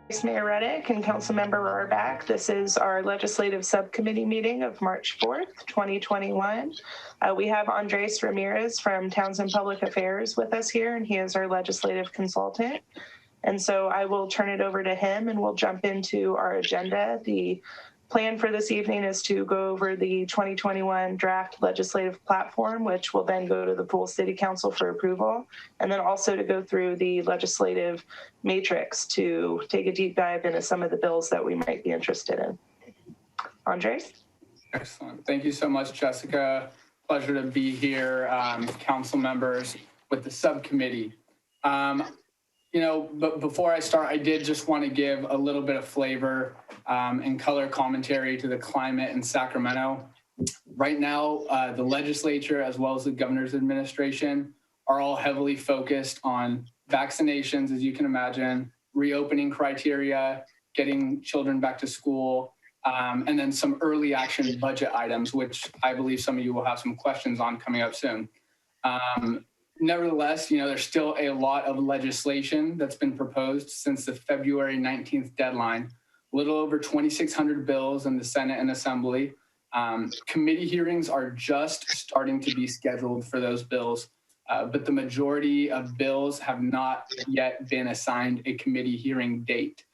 Vice Mayor Reddick and Councilmember Rohrback. This is our Legislative Subcommittee meeting of March 4th, 2021. We have Andres Ramirez from Townsend Public Affairs with us here, and he is our legislative consultant. And so I will turn it over to him and we'll jump into our agenda. The plan for this evening is to go over the 2021 draft legislative platform, which will then go to the full City Council for approval, and then also to go through the legislative matrix to take a deep dive into some of the bills that we might be interested in. Andres? Excellent. Thank you so much, Jessica. Pleasure to be here, council members with the subcommittee. But before I start, I did just want to give a little bit of flavor and color commentary to the climate in Sacramento. Right now, the legislature, as well as the governor's administration, are all heavily focused on vaccinations, as you can imagine, reopening criteria, getting children back to school, and then some early action budget items, which I believe some of you will have some questions on coming up soon. Nevertheless, there's still a lot of legislation that's been proposed since the February 19th deadline, a little over 2,600 bills in the Senate and Assembly. Committee hearings are just starting to be scheduled for those bills, but the majority of bills have not yet been assigned a committee hearing date.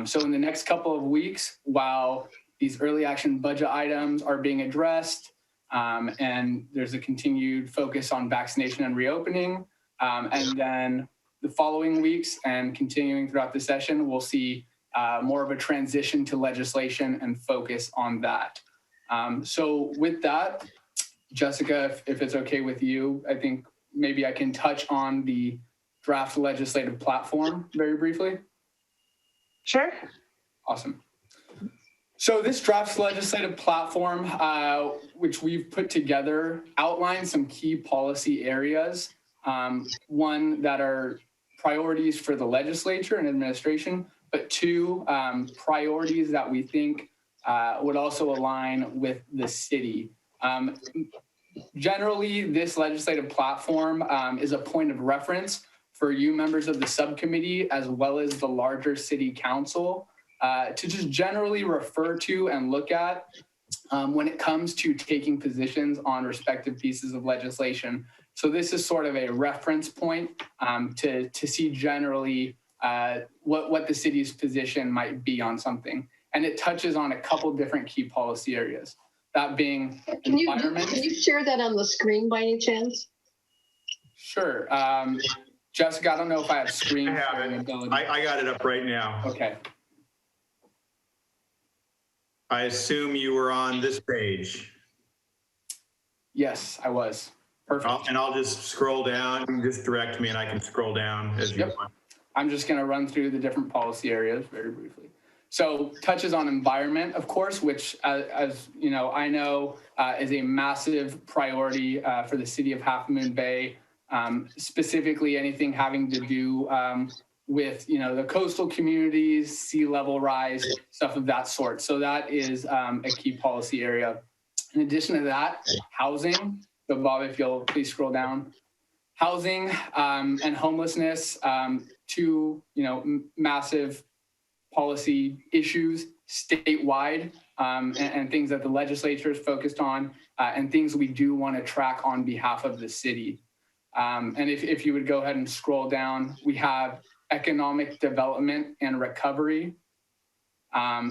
So in the next couple of weeks, while these early action budget items are being addressed, and there's a continued focus on vaccination and reopening. And then the following weeks and continuing throughout the session, we'll see more of a transition to legislation and focus on that. So with that, Jessica, if it's okay with you, I think maybe I can touch on the draft legislative platform very briefly. Sure. Awesome. So this draft legislative platform, which we've put together, outlines some key policy areas. One, that are priorities for the legislature and administration, but two, priorities that we think would also align with the city. Generally, this legislative platform is a point of reference for you members of the subcommittee, as well as the larger city council, to just generally refer to and look at when it comes to taking positions on respective pieces of legislation. So this is sort of a reference point to see generally what the city's position might be on something. And it touches on a couple different key policy areas, that being environment. Can you share that on the screen by any chance? Sure. Jessica, I don't know if I have screen sharing ability. I got it up right now. Okay. I assume you were on this page. Yes, I was. Perfect. And I'll just scroll down. You can just direct me and I can scroll down as you want. I'm just going to run through the different policy areas very briefly. So touches on environment, of course, which as you know, I know is a massive priority for the city of Half Moon Bay, specifically anything having to do with, the coastal communities, sea level rise, stuff of that sort. So that is a key policy area. In addition to that, housing. So Bob, if you'll please scroll down. Housing and homelessness, two, massive policy issues statewide, and things that the legislature is focused on, and things we do want to track on behalf of the city. And if you would go ahead and scroll down, we have economic development and recovery.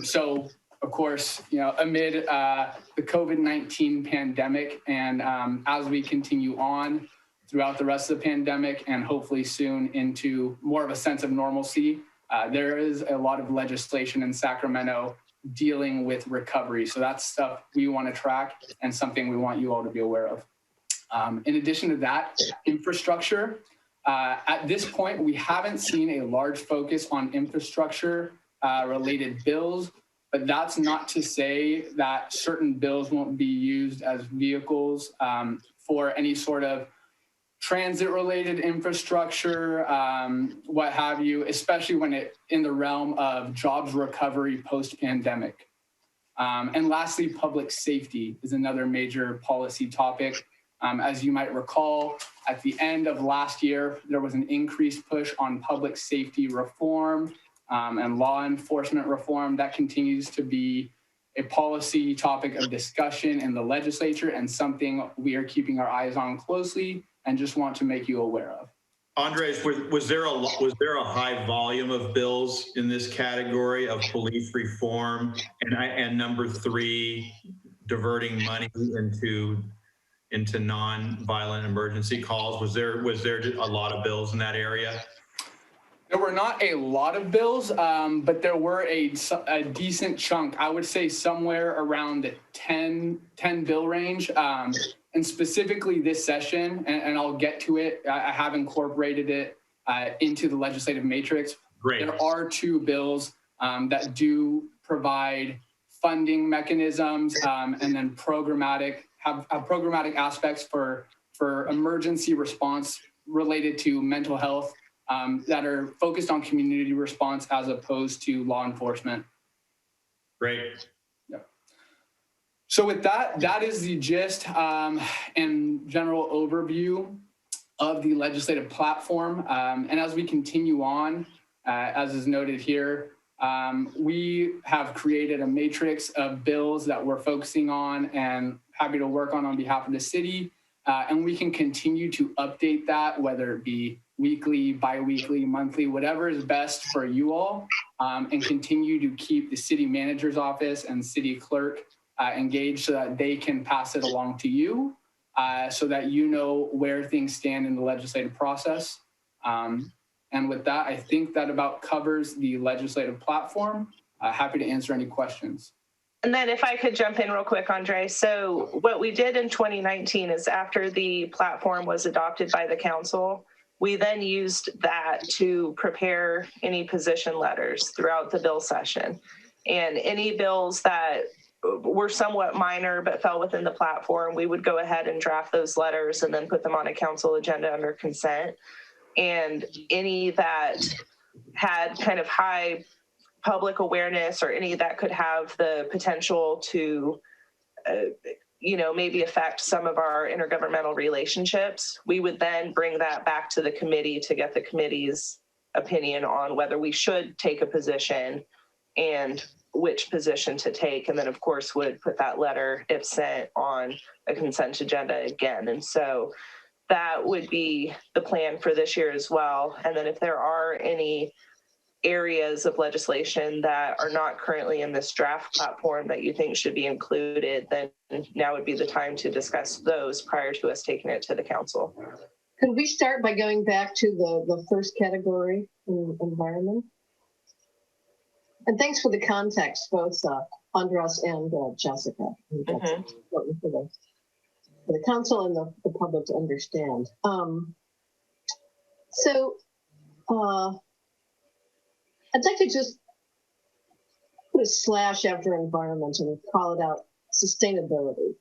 So, of course, amid the COVID-19 pandemic, and as we continue on throughout the rest of the pandemic and hopefully soon into more of a sense of normalcy, there is a lot of legislation in Sacramento dealing with recovery. So that's stuff we want to track and something we want you all to be aware of. In addition to that, infrastructure. At this point, we haven't seen a large focus on infrastructure related bills, but that's not to say that certain bills won't be used as vehicles for any sort of transit-related infrastructure, what have you, especially when it in the realm of jobs recovery post-pandemic. And lastly, public safety is another major policy topic. As you might recall, at the end of last year, there was an increased push on public safety reform, and law enforcement reform. That continues to be a policy topic of discussion in the legislature and something we are keeping our eyes on closely and just want to make you aware of. Andres, was there a high volume of bills in this category of police reform and number 3, diverting money into non-violent emergency calls? Was there a lot of bills in that area? There were not a lot of bills, but there were a decent chunk. I would say somewhere around the 10 bill range. And specifically this session, and I'll get to it, I have incorporated it into the legislative matrix. Great. There are 2 bills that do provide funding mechanisms and then have programmatic aspects for emergency response related to mental health that are focused on community response as opposed to law enforcement. Great. Yeah. So with that is the gist and general overview of the legislative platform. And as we continue on, as is noted here, we have created a matrix of bills that we're focusing on and happy to work on behalf of the city. And we can continue to update that, whether it be weekly, bi-weekly, monthly, whatever is best for you all, and continue to keep the city manager's office and city clerk engaged so that they can pass it along to you so that you know where things stand in the legislative process. And with that, I think that about covers the legislative platform. Happy to answer any questions. And then if I could jump in real quick, Andre. So what we did in 2019 is after the platform was adopted by the council, we then used that to prepare any position letters throughout the bill session. And any bills that were somewhat minor but fell within the platform, we would go ahead and draft those letters and then put them on a council agenda under consent. And any that had kind of high public awareness or any that could have the potential to, maybe affect some of our intergovernmental relationships, we would then bring that back to the committee to get the committee's opinion on whether we should take a position and which position to take. And then, of course, would put that letter, if sent, on a consent agenda again. And so that would be the plan for this year as well. And then if there are any areas of legislation that are not currently in this draft platform that you think should be included, then now would be the time to discuss those prior to us taking it to the council. Could we start by going back to the first category, environment? And thanks for the context, both Andres and Jessica. That's important for the council and the public to understand. I'd like to just put a slash after environment and call it out sustainability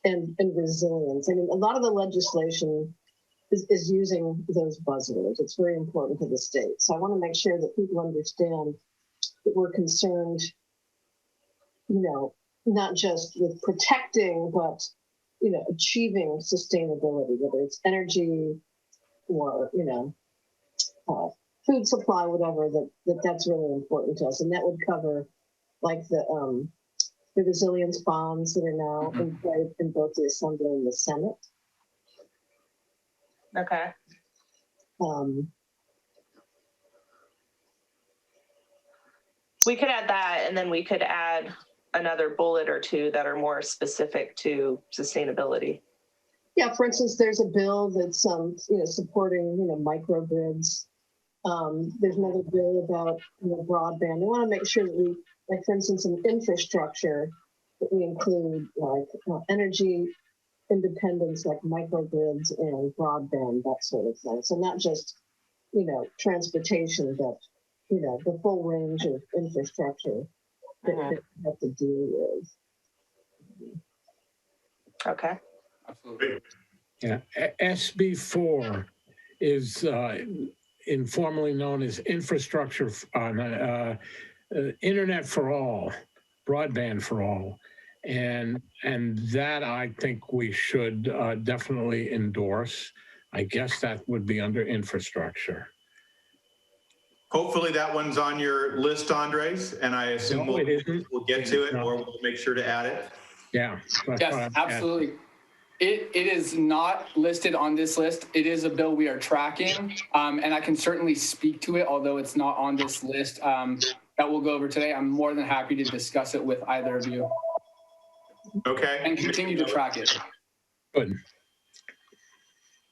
and resilience. I mean, a lot of the legislation is using those buzzwords. It's very important to the state. So I want to make sure that people understand that we're concerned, not just with protecting, but, achieving sustainability, whether it's energy or, food supply, whatever, that's really important to us. And that would cover like the resilience bonds that are now in play in both the Assembly and the Senate. Okay. We could add that, and then we could add another bullet or two that are more specific to sustainability. Yeah, for instance, there's a bill that's supporting microgrids. There's another bill about broadband. I want to make sure that we, like for instance, in infrastructure, that we include like energy independence, like microgrids and broadband, that sort of thing. So not just transportation, but the full range of infrastructure that we have to deal with. Okay. Absolutely. Yeah, SB4 is informally known as infrastructure, internet for all, broadband for all. And that I think we should definitely endorse. I guess that would be under infrastructure. Hopefully that one's on your list, Andres, and I assume No, it isn't. we'll get to it, No. or we'll make sure to add it. Yeah. that's what Yes, I'm absolutely. It is not listed on this list. It is a bill we are tracking, and I can certainly speak to it, although it's not on this list that we'll go over today. I'm more than happy to discuss it with either of you Okay. and continue to track it. Good.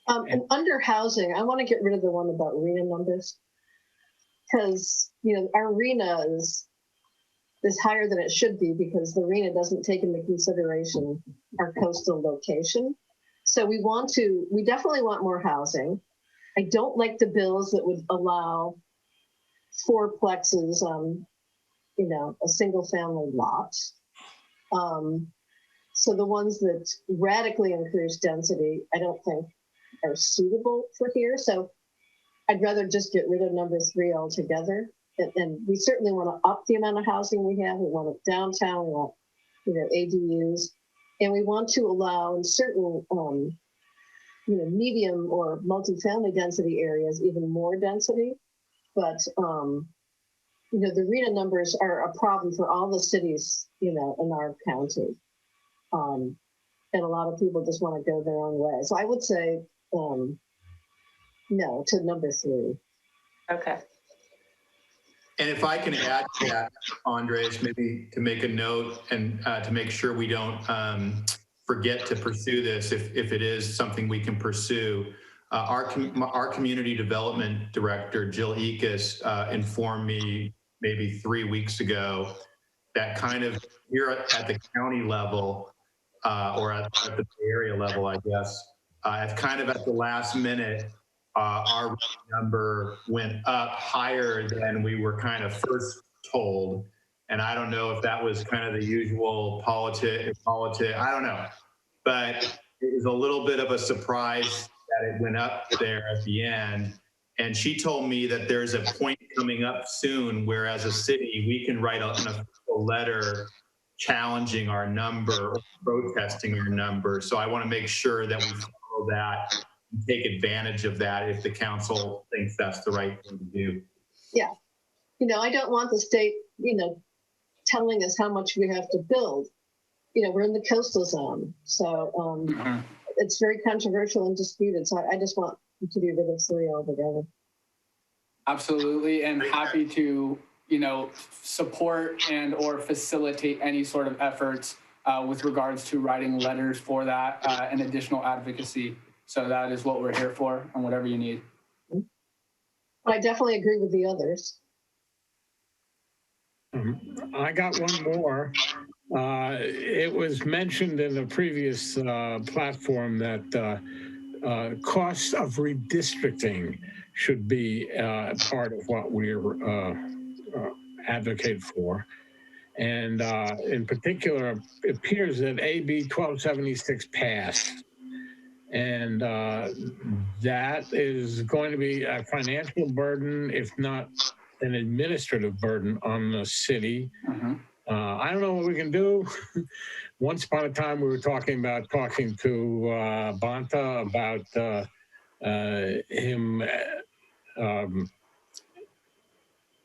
And under housing, I want to get rid of the one about RENA numbers. Because, our RENA is higher than it should be because the RENA doesn't take into consideration our coastal location. So we definitely want more housing. I don't like the bills that would allow fourplexes on, a single family lot. So the ones that radically increase density, I don't think are suitable for here. So I'd rather just get rid of number 3 altogether. And we certainly want to up the amount of housing we have. We want it downtown. We want, ADUs, and we want to allow in certain, medium or multifamily density areas even more density. But the RENA numbers are a problem for all the cities, in our county, and a lot of people just want to go their own way. So I would say no to number 3. Okay. And if I can add to that, Andres, maybe to make a note and to make sure we don't forget to pursue this, if it is something we can pursue. Our community development director, Jill Ekus, informed me maybe 3 weeks ago that kind of here at the county level or at the Bay Area level, I guess, kind of at the last minute, our number went up higher than we were kind of first told. And I don't know if that was kind of the usual politic, I don't know. But it was a little bit of a surprise that it went up there at the end. And she told me that there's a point coming up soon where as a city, we can write an official letter challenging our number or protesting our number. So I want to make sure that we follow that and take advantage of that if the council thinks that's the right thing to do. Yeah. I don't want the state, telling us how much we have to build. We're in the coastal zone. So it's very controversial and disputed. So I just want to be rid of 3 altogether. Absolutely, and happy to, support and or facilitate any sort of efforts with regards to writing letters for that and additional advocacy. So that is what we're here for, and whatever you need. I definitely agree with the others. I got one more. It was mentioned in the previous platform that cost of redistricting should be part of what we're advocate for. And in particular, it appears that AB 1276 passed. And that is going to be a financial burden, if not an administrative burden on the city. I don't know what we can do. Once upon a time, we were talking to Bonta about him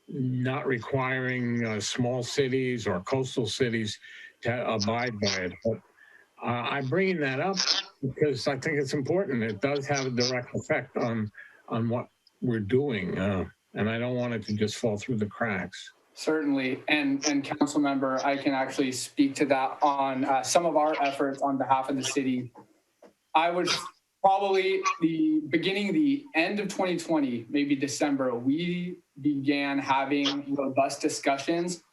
not requiring small cities or coastal cities to abide by it. But I'm bringing that up because I think it's important. It does have a direct effect on what we're doing, and I don't want it to just fall through the cracks. Certainly, and council member, I can actually speak to that on some of our efforts on behalf of the city. I would probably the end of 2020, maybe December, we began having robust discussions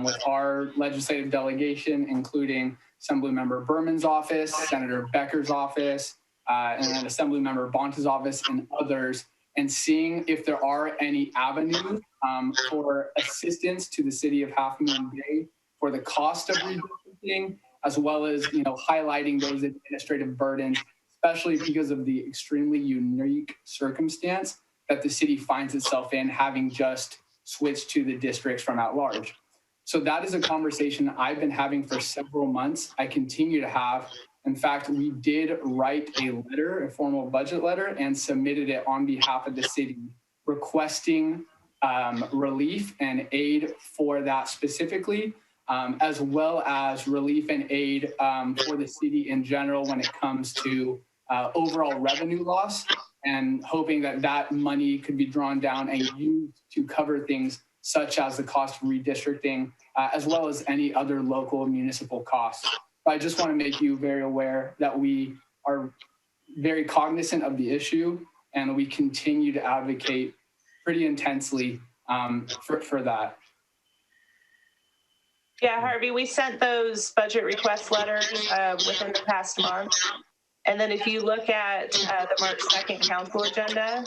with our legislative delegation, including Assemblymember Berman's office, Senator Becker's office, and then Assemblymember Bonta's office and others, and seeing if there are any avenues for assistance to the city of Half Moon Bay for the cost of redistricting, as well as highlighting those administrative burdens, especially because of the extremely unique circumstance that the city finds itself in, having just switched to the districts from at large. So that is a conversation I've been having for several months. I continue to have. In fact, we did write a letter, a formal budget letter, and submitted it on behalf of the city, requesting relief and aid for that specifically, as well as relief and aid for the city in general when it comes to overall revenue loss, and hoping that that money could be drawn down and used to cover things such as the cost of redistricting, as well as any other local municipal costs. But I just want to make you very aware that we are very cognizant of the issue, and we continue to advocate pretty intensely for that. Yeah, Harvey, we sent those budget request letters within the past month. And then if you look at the March 2nd council agenda,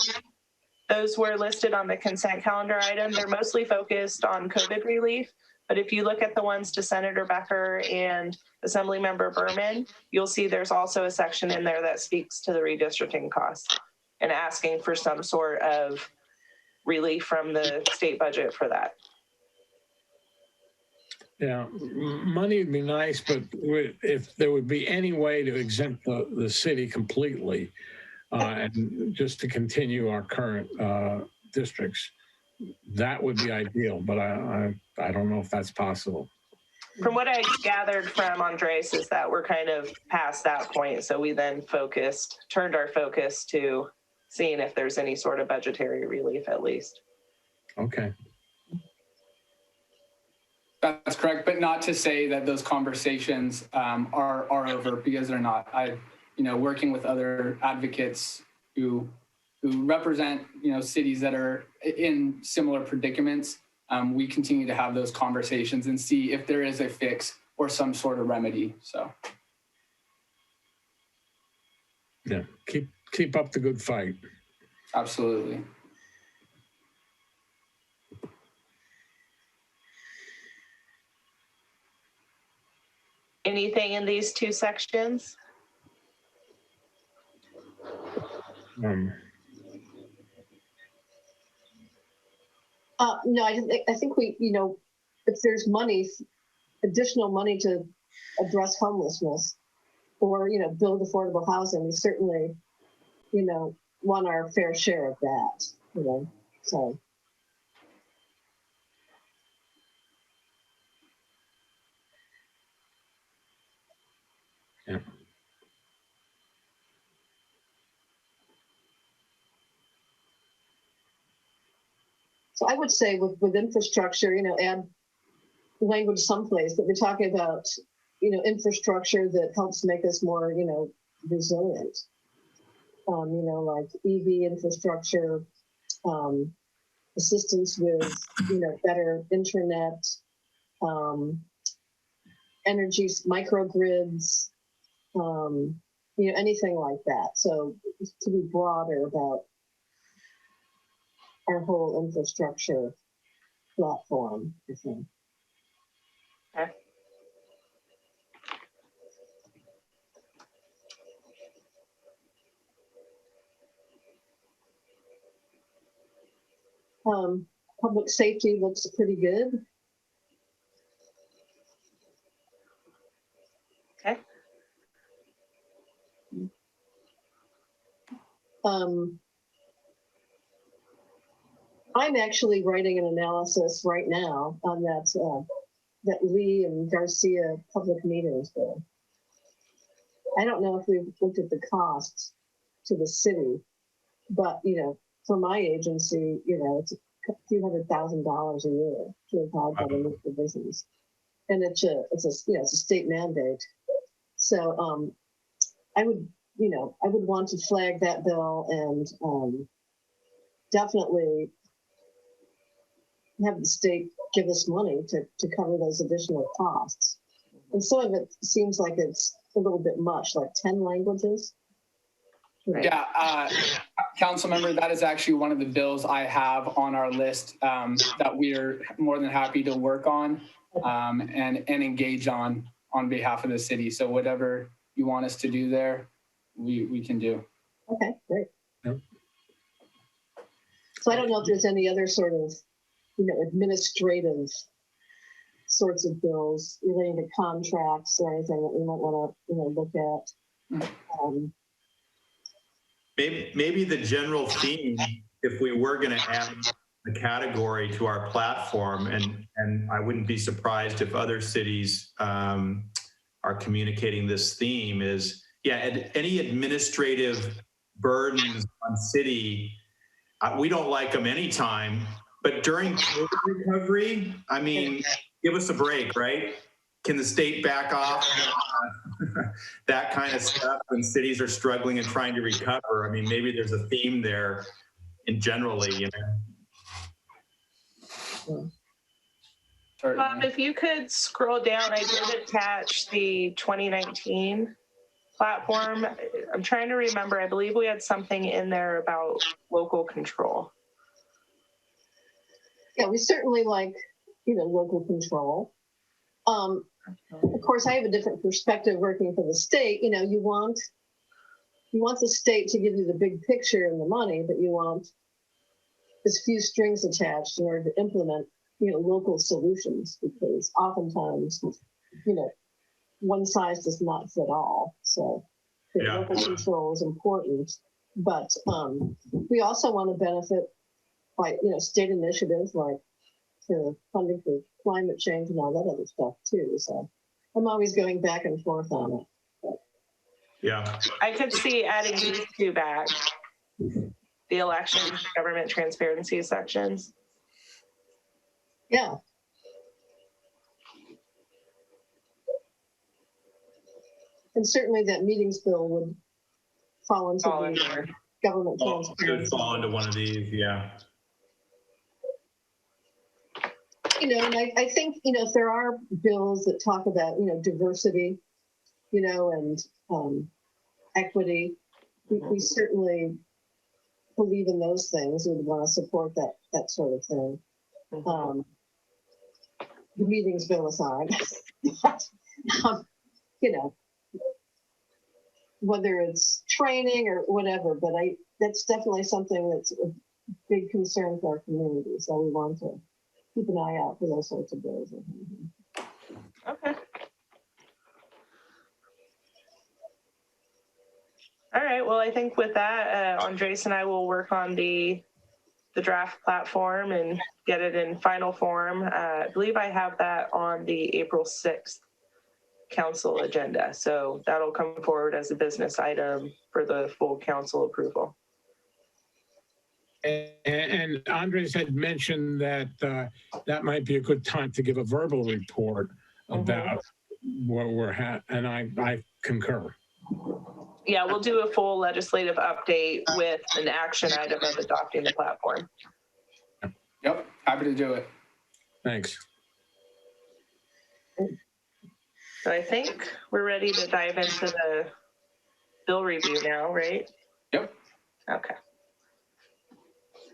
those were listed on the consent calendar item. They're mostly focused on COVID relief. But if you look at the ones to Senator Becker and Assemblymember Berman, you'll see there's also a section in there that speaks to the redistricting costs and asking for some sort of relief from the state budget for that. Yeah, money would be nice, but if there would be any way to exempt the city completely and just to continue our current districts, that would be ideal, but I don't know if that's possible. From what I gathered from Andres is that we're kind of past that point. So we then turned our focus to seeing if there's any sort of budgetary relief at least. Okay. That's correct, but not to say that those conversations are over, because they're not. Working with other advocates who represent, cities that are in similar predicaments, we continue to have those conversations and see if there is a fix or some sort of remedy. So, yeah, keep up the good fight. Absolutely. Anything in these two sections? No, I think we, if there's money, additional money to address homelessness or, build affordable housing, we certainly, want our fair share of that, so. Yeah. So I would say with infrastructure, add language someplace that we're talking about, infrastructure that helps make us more, resilient. Like EV infrastructure, assistance with, better internet, energy microgrids, anything like that. So to be broader about our whole infrastructure platform, I think. Okay. Public safety looks pretty good. Okay. I'm actually writing an analysis right now on that Lee and Garcia public meetings bill. I don't know if we've looked at the costs to the city, but for my agency, it's a few $100,000 a year to apply by the provisions, and it's a state mandate. So I would want to flag that bill and definitely have the state give us money to cover those additional costs. And some of it seems like it's a little bit much, like 10 languages. Yeah, council member, that is actually one of the bills I have on our list that we are more than happy to work on and engage on behalf of the city. So whatever you want us to do there, we can do. Okay, great. Yep. So I don't know if there's any other sort of, administrative sorts of bills relating to contracts or anything that we might want to, look at. Maybe the general theme, if we were going to add the category to our platform, and I wouldn't be surprised if other cities are communicating this theme. Is any administrative burdens on city, we don't like them anytime, but during COVID recovery, I mean, give us a break, right? Can the state back off that kind of stuff when cities are struggling and trying to recover? I mean, maybe there's a theme there in generally, you know. If you could scroll down, I did attach the 2019 platform. I'm trying to remember. I believe we had something in there about local control. Yeah, we certainly like, local control. Of course, I have a different perspective working for the state. You want the state to give you the big picture and the money, but you want as few strings attached in order to implement, local solutions, because oftentimes, one size does not fit all. So local control is important, but we also want to benefit by, state initiatives like for funding for climate change and all that other stuff too. So I'm always going back and forth on it. But. Yeah. I could see adding these two back, the election government transparency sections. Yeah. And certainly that meetings bill would fall into the government transparency. Could fall into one of these, yeah. And I think, if there are bills that talk about, diversity, and equity, we certainly believe in those things. We would want to support that sort of thing. Mm-hmm. The meetings bill aside, whether it's training or whatever, but that's definitely something that's a big concern for our community. So we want to keep an eye out for those sorts of bills. Okay. All right. Well, I think with that, Andres and I will work on the draft platform and get it in final form. I believe I have that on the April 6th council agenda. So that'll come forward as a business item for the full council approval. And Andres had mentioned that that might be a good time to give a verbal report about where we're at, and I concur. Yeah, we'll do a full legislative update with an action item of adopting the platform. Yep, happy to do it. Thanks. So I think we're ready to dive into the bill review now, right? Yep. Okay.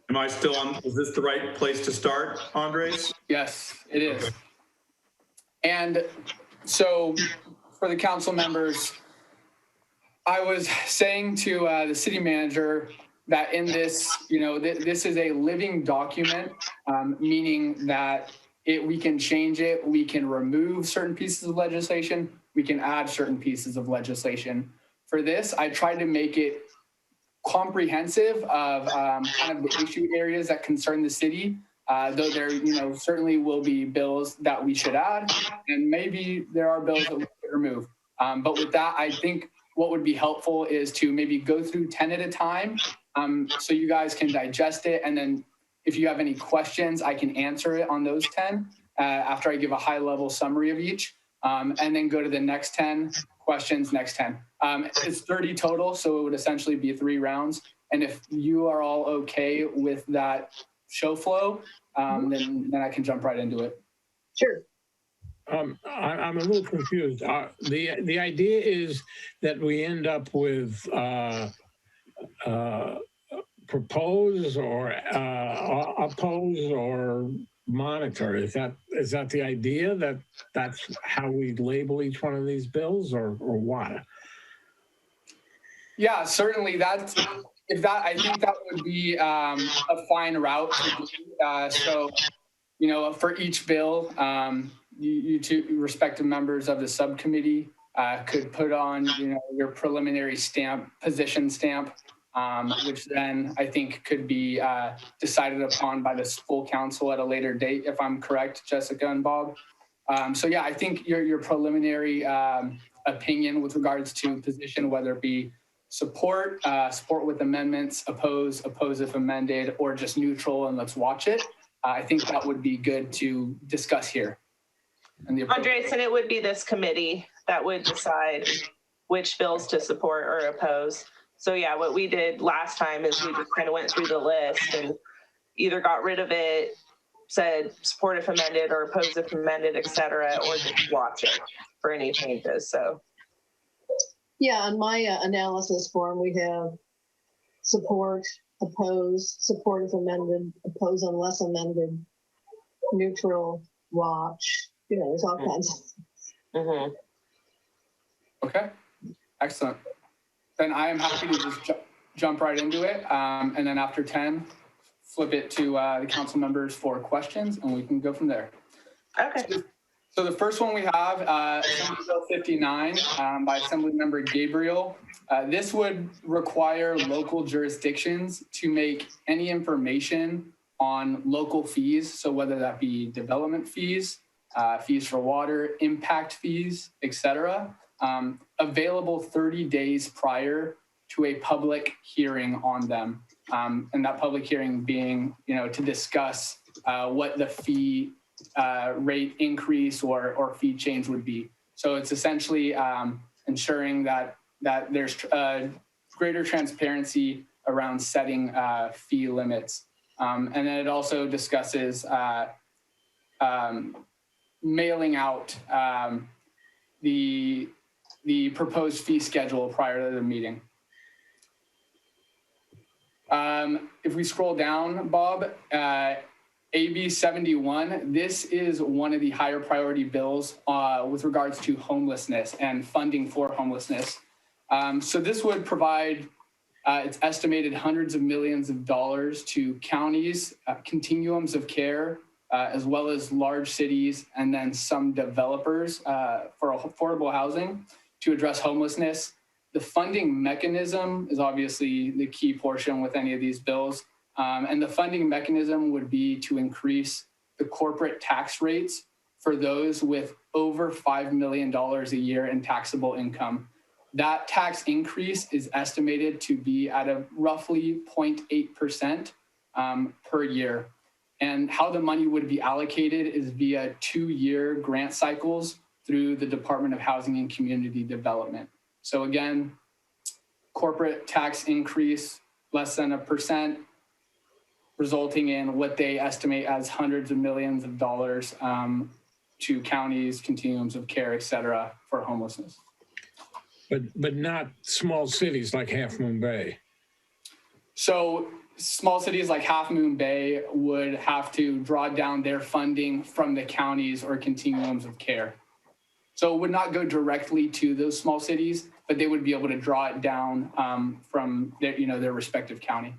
Am I still on? Is this the right place to start, Andres? Yes, it is. Okay. And so for the council members, I was saying to the city manager that in this, this is a living document, meaning that we can change it, we can remove certain pieces of legislation, we can add certain pieces of legislation. For this, I tried to make it comprehensive of kind of the issue areas that concern the city, though there, certainly will be bills that we should add, and maybe there are bills that we should remove. But with that, I think what would be helpful is to maybe go through 10 at a time, so you guys can digest it, and then if you have any questions, I can answer it on those 10 after I give a high-level summary of each, and then go to the next 10 questions, next 10. It's 30 total, so it would essentially be 3 rounds. And if you are all okay with that show flow, then I can jump right into it. Sure. I'm a little confused. The idea is that we end up with propose or oppose or monitor. Is that the idea, that's how we label each one of these bills, or what? Yeah, certainly. I think that would be a fine route to do. So, for each bill, you two respective members of the subcommittee could put on, your preliminary stamp, position stamp which then I think could be decided upon by the full council at a later date, if I'm correct, Jessica and Bob. So yeah, I think your preliminary opinion with regards to position, whether it be support with amendments, oppose if amended, or just neutral and let's watch it. I think that would be good to discuss here. Andres, and it would be this committee that would decide which bills to support or oppose. So yeah, what we did last time is we just kind of went through the list and either got rid of it, said support if amended or oppose if amended, et cetera, or just watch it for any changes. So yeah, on my analysis form, we have support, oppose, support if amended, oppose unless amended, neutral, watch. You know, there's all kinds of. mm-hmm. Okay, excellent. Then I am happy to just jump right into it. And then after 10, flip it to the council members for questions and we can go from there. Okay. So the first one we have, Assembly Bill 59 by Assemblymember Gabriel. This would require local jurisdictions to make any information on local fees. So whether that be development fees, fees for water, impact fees, et cetera, available 30 days prior to a public hearing on them. And that public hearing being, to discuss what the fee rate increase or fee change would be. So it's essentially ensuring that there's greater transparency around setting fee limits. And then it also discusses mailing out the proposed fee schedule prior to the meeting. If we scroll down, Bob, AB 71, this is one of the higher priority bills with regards to homelessness and funding for homelessness. So this would provide, it's estimated hundreds of millions of dollars to counties, continuums of care, as well as large cities, and then some developers for affordable housing to address homelessness. The funding mechanism is obviously the key portion with any of these bills. And the funding mechanism would be to increase the corporate tax rates for those with over $5 million a year in taxable income. That tax increase is estimated to be at a roughly 0.8% per year. And how the money would be allocated is via 2-year grant cycles through the Department of Housing and Community Development. So again, corporate tax increase less than 1%, resulting in what they estimate as hundreds of millions of dollars to counties, continuums of care, et cetera, for homelessness. But not small cities like Half Moon Bay. So small cities like Half Moon Bay would have to draw down their funding from the counties or continuums of care. So it would not go directly to those small cities, but they would be able to draw it down from their respective county.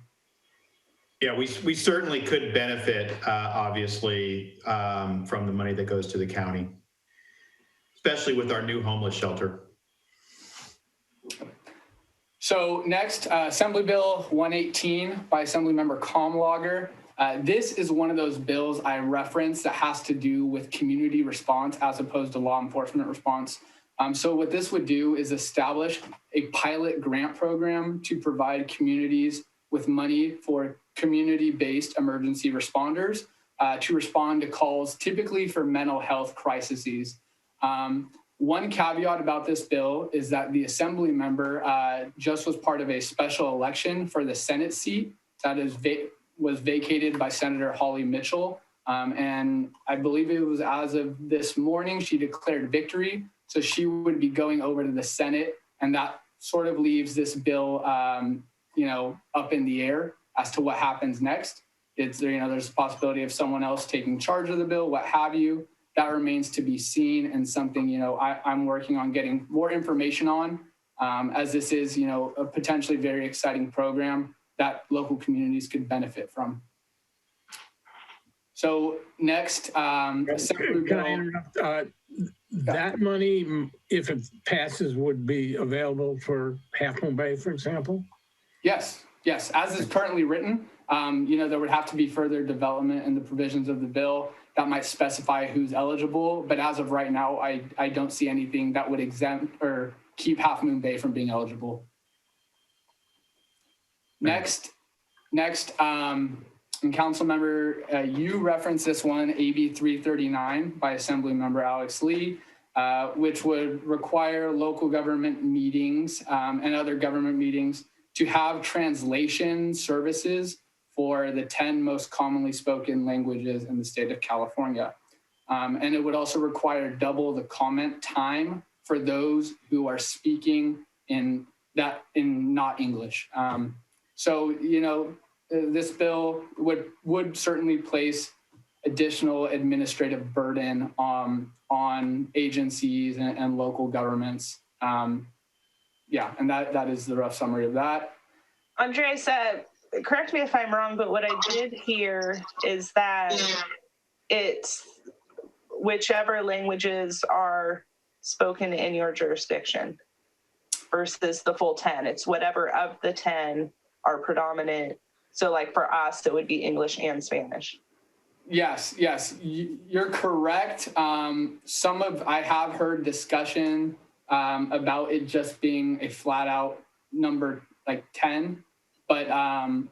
Yeah, we certainly could benefit, obviously, from the money that goes to the county, especially with our new homeless shelter. So next, Assembly Bill 118 by Assemblymember Comlogger. This is one of those bills I referenced that has to do with community response as opposed to law enforcement response. So what this would do is establish a pilot grant program to provide communities with money for community-based emergency responders to respond to calls typically for mental health crises. One caveat about this bill is that the assembly member just was part of a special election for the Senate seat that was vacated by Senator Holly Mitchell. And I believe it was as of this morning, she declared victory. So she would be going over to the Senate, and that sort of leaves this bill, up in the air as to what happens next. There's a possibility of someone else taking charge of the bill, what have you. That remains to be seen, and something, I'm working on getting more information on, as this is, a potentially very exciting program that local communities could benefit from. So next, Can I interrupt? That money, if it passes, would be available for Half Moon Bay, for example? Yes, yes. As is currently written, there would have to be further development in the provisions of the bill that might specify who's eligible. But as of right now, I don't see anything that would exempt or keep Half Moon Bay from being eligible. Next, and council member, you referenced this one, AB 339 by Assembly Member Alex Lee, which would require local government meetings and other government meetings to have translation services for the 10 most commonly spoken languages in the state of California. And it would also require double the comment time for those who are speaking in not English. So, this bill would certainly place additional administrative burden on agencies and local governments. And that is the rough summary of that. Andre said, correct me if I'm wrong, but what I did hear is that it's whichever languages are spoken in your jurisdiction versus the full 10. It's whatever of the 10 are predominant. So like for us, it would be English and Spanish. Yes, you're correct. I have heard discussion about it just being a flat out number like 10. But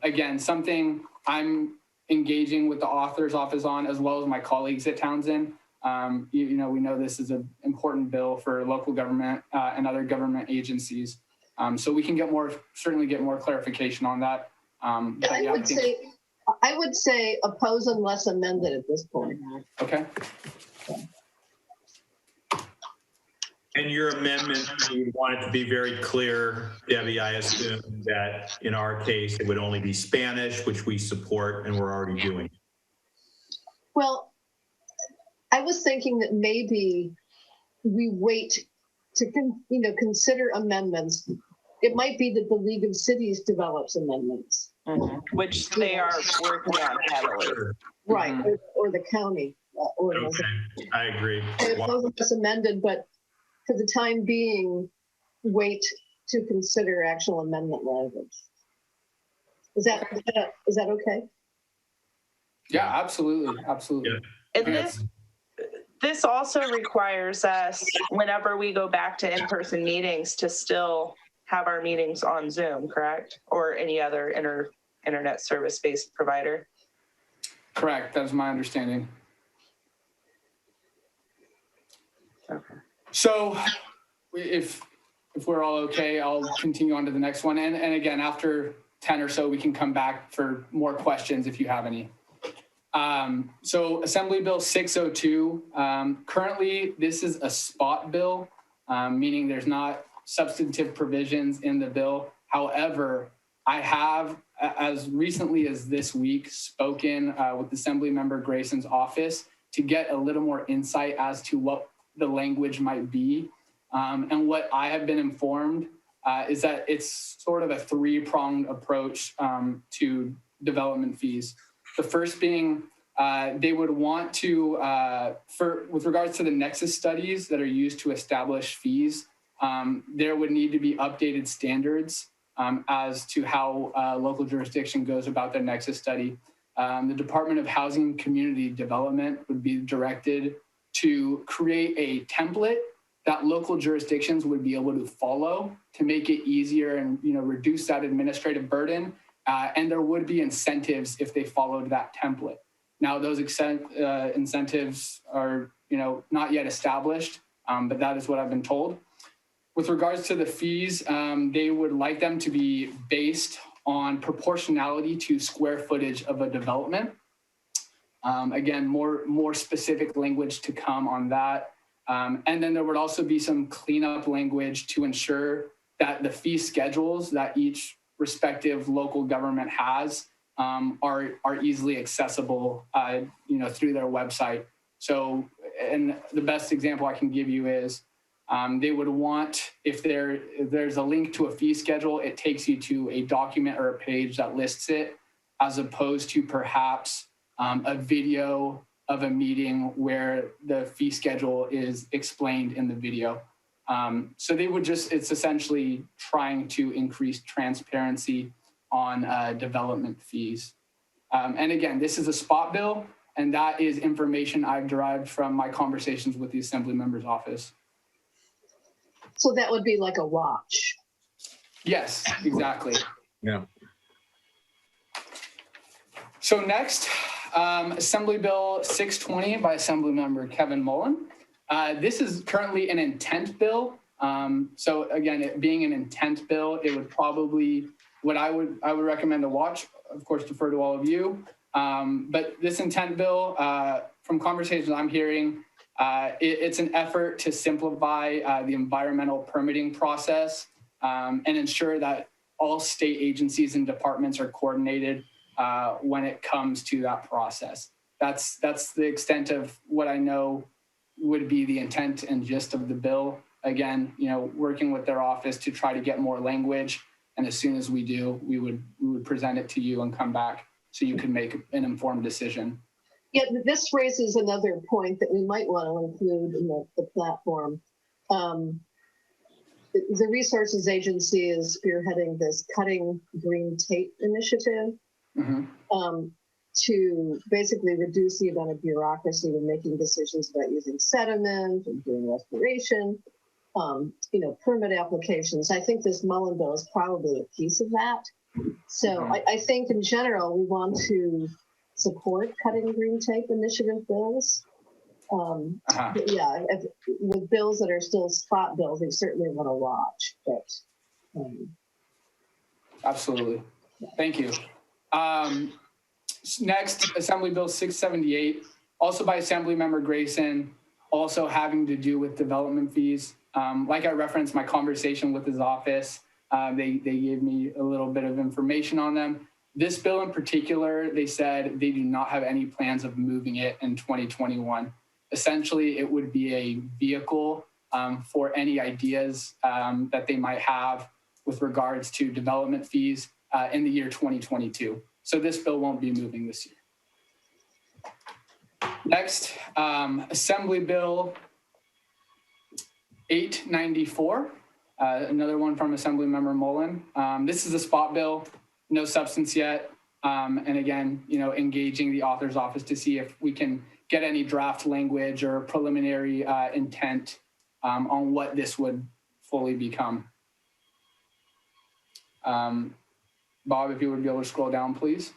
again, something I'm engaging with the author's office on, as well as my colleagues at Townsend. We know this is an important bill for local government and other government agencies. So we can certainly get more clarification on that. I would say oppose unless amended at this point. Okay. And your amendment, you want it to be very clear, Debbie, I assume that in our case, it would only be Spanish, which we support and we're already doing. Well, I was thinking that maybe we wait to consider amendments. It might be that the League of Cities develops amendments. Which they are working on heavily. Right, or the county. Okay, I agree. It's amended, but for the time being, wait to consider actual amendment language. Is that okay? Yeah, absolutely. Yeah. And this also requires us, whenever we go back to in-person meetings, to still have our meetings on Zoom, correct? Or any other internet service-based provider? Correct, that's my understanding. Okay. So if we're all okay, I'll continue on to the next one. And again, after 10 or so, we can come back for more questions if you have any. So Assembly Bill 602, currently this is a spot bill, meaning there's not substantive provisions in the bill. However, I have, as recently as this week, spoken with Assembly Member Grayson's office to get a little more insight as to what the language might be. And what I have been informed is that it's sort of a three-pronged approach to development fees. The first being they would want to, with regards to the nexus studies that are used to establish fees, there would need to be updated standards as to how local jurisdiction goes about their nexus study. The Department of Housing and Community Development would be directed to create a template that local jurisdictions would be able to follow to make it easier and reduce that administrative burden. And there would be incentives if they followed that template. Now, those incentives are not yet established, but that is what I've been told. With regards to the fees, they would like them to be based on proportionality to square footage of a development. Again, more specific language to come on that. And then there would also be some cleanup language to ensure that the fee schedules that each respective local government has are easily accessible, through their website. So, and the best example I can give you is they would want, if there's a link to a fee schedule, it takes you to a document or a page that lists it, as opposed to perhaps a video of a meeting where the fee schedule is explained in the video. So they would it's essentially trying to increase transparency on development fees. And again, this is a spot bill, and that is information I've derived from my conversations with the Assembly Member's office. So that would be like a watch. Yes, exactly. Yeah. So next, Assembly Bill 620 by Assemblymember Kevin Mullen. This is currently an intent bill. So again, it being an intent bill, it would probably, what I would recommend to watch, of course, defer to all of you. But this intent bill, from conversations I'm hearing, it's an effort to simplify the environmental permitting process and ensure that all state agencies and departments are coordinated when it comes to that process. That's the extent of what I know would be the intent and gist of the bill. Again, working with their office to try to get more language. And as soon as we do, we would present it to you and come back so you can make an informed decision. Yeah, this raises another point that we might want to include in the platform. The Resources Agency is spearheading this Cutting Green Tape initiative to basically reduce the amount of bureaucracy when making decisions about using sediment and doing restoration, permit applications. I think this Mullen bill is probably a piece of that. So I think in general, we want to support Cutting Green Tape initiative bills. Yeah, with bills that are still spot bills, we certainly want to watch. But Absolutely. Thank you. Next, Assembly Bill 678, also by Assemblymember Grayson, also having to do with development fees. Like I referenced my conversation with his office, they gave me a little bit of information on them. This bill in particular, they said they do not have any plans of moving it in 2021. Essentially, it would be a vehicle for any ideas that they might have with regards to development fees in the year 2022. So this bill won't be moving this year. Next, Assembly Bill 894, another one from Assemblymember Mullen. This is a spot bill, no substance yet. And again, engaging the author's office to see if we can get any draft language or preliminary intent on what this would fully become. Bob, if you would be able to scroll down, please.